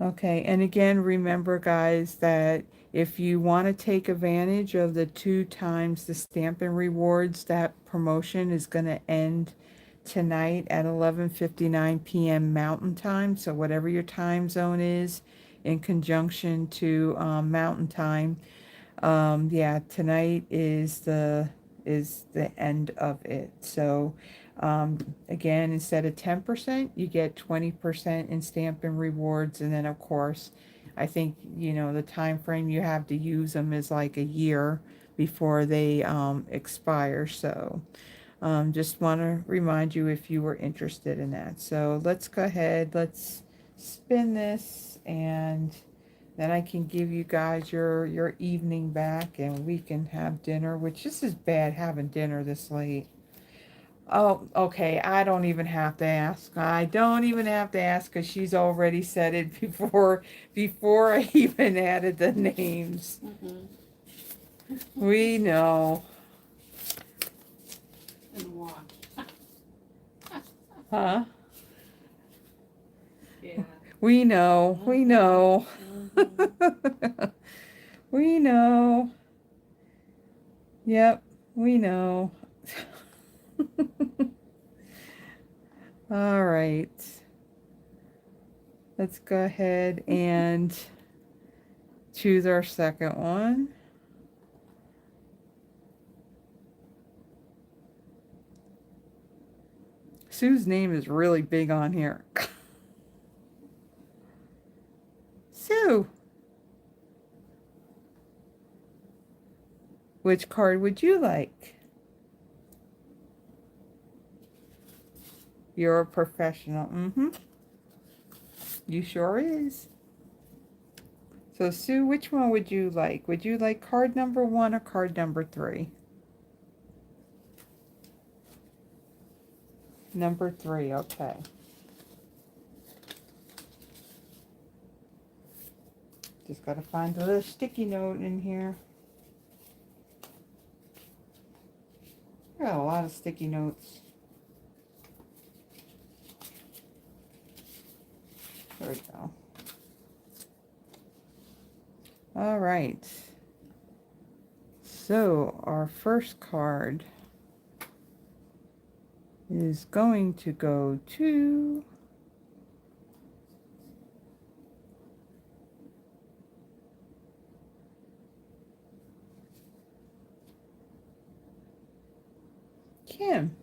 [SPEAKER 1] Okay, and again, remember guys that if you want to take advantage of the 2 times the Stampin' Rewards, that promotion is going to end tonight at 11:59 p.m. Mountain Time. So whatever your time zone is, in conjunction to Mountain Time, yeah, tonight is the end of it. So again, instead of 10%, you get 20% in Stampin' Rewards, and then of course, I think the time frame you have to use them is like a year before they expire. So just want to remind you if you were interested in that. So let's go ahead, let's spin this, and then I can give you guys your evening back, and we can have dinner, which this is bad having dinner this late. Oh, okay, I don't even have to ask. I don't even have to ask because she's already said it before I even added the names. We know.
[SPEAKER 2] And watch.
[SPEAKER 1] Huh?
[SPEAKER 2] Yeah.
[SPEAKER 1] We know. We know. We know. Yep, we know. All right. Let's go ahead and choose our second one. Sue's name is really big on here. Sue, which card would you like? You're a professional. You sure is. So Sue, which one would you like? Would you like card number 1 or card number 3? Number 3, okay. Just gotta find a little sticky note in here. I got a lot of sticky notes. There we go. All right. So our first card is going to go to Kim.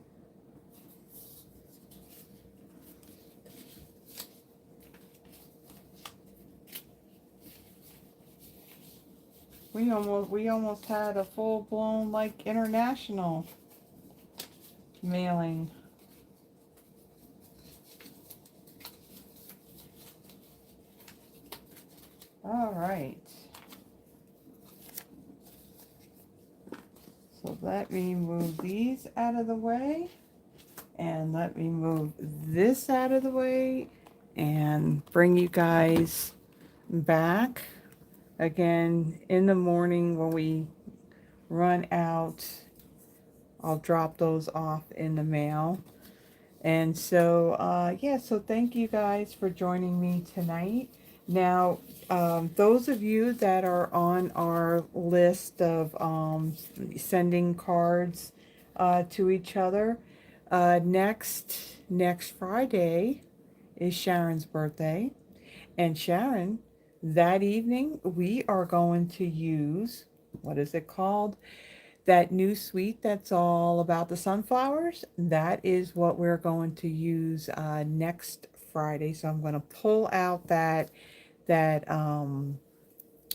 [SPEAKER 1] We almost had a full-blown like international mailing. All right. So let me move these out of the way, and let me move this out of the way, and bring you guys back again in the morning when we run out. I'll drop those off in the mail. And so yeah, so thank you guys for joining me tonight. Now those of you that are on our list of sending cards to each other, next Friday is Sharon's birthday. And Sharon, that evening we are going to use, what is it called? That new suite that's all about the sunflowers. That is what we're going to use next Friday. So I'm going to pull out that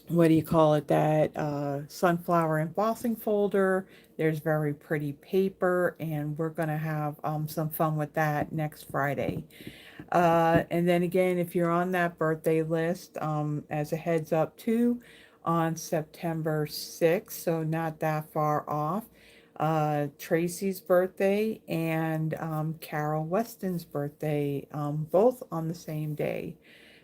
[SPEAKER 1] what do you call it, that sunflower embossing folder. There's very pretty paper, and we're going to have some fun with that next Friday. And then again, if you're on that birthday list, as a heads up too, on September 6th, so not that far off. Tracy's birthday and Carol Weston's birthday, both on the same day.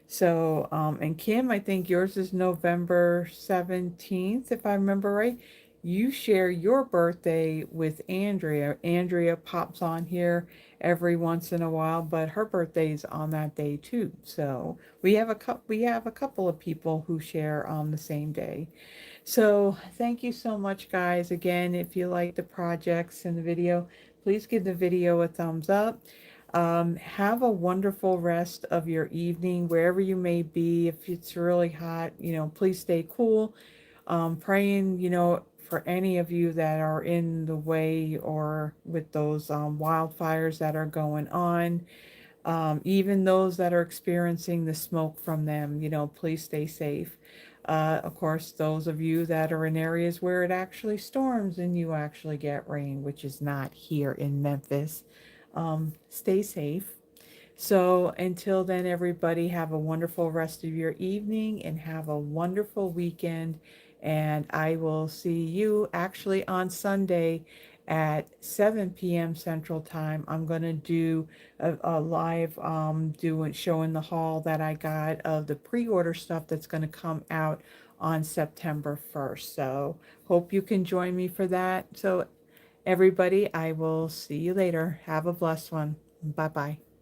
[SPEAKER 1] So, and Kim, I think yours is November 17th, if I remember right. You share your birthday with Andrea. Andrea pops on here every once in a while, but her birthday's on that day too. So we have a couple of people who share on the same day. So thank you so much, guys. Again, if you like the projects and the video, please give the video a thumbs up. Have a wonderful rest of your evening, wherever you may be. If it's really hot, please stay cool. Praying, for any of you that are in the way or with those wildfires that are going on. Even those that are experiencing the smoke from them, please stay safe. Of course, those of you that are in areas where it actually storms and you actually get rain, which is not here in Memphis, stay safe. So until then, everybody, have a wonderful rest of your evening and have a wonderful weekend. And I will see you actually on Sunday at 7 p.m. Central Time. I'm going to do a live doing showing the haul that I got of the pre-order stuff that's going to come out on September 1st. So hope you can join me for that. So everybody, I will see you later. Have a blessed one. Bye bye.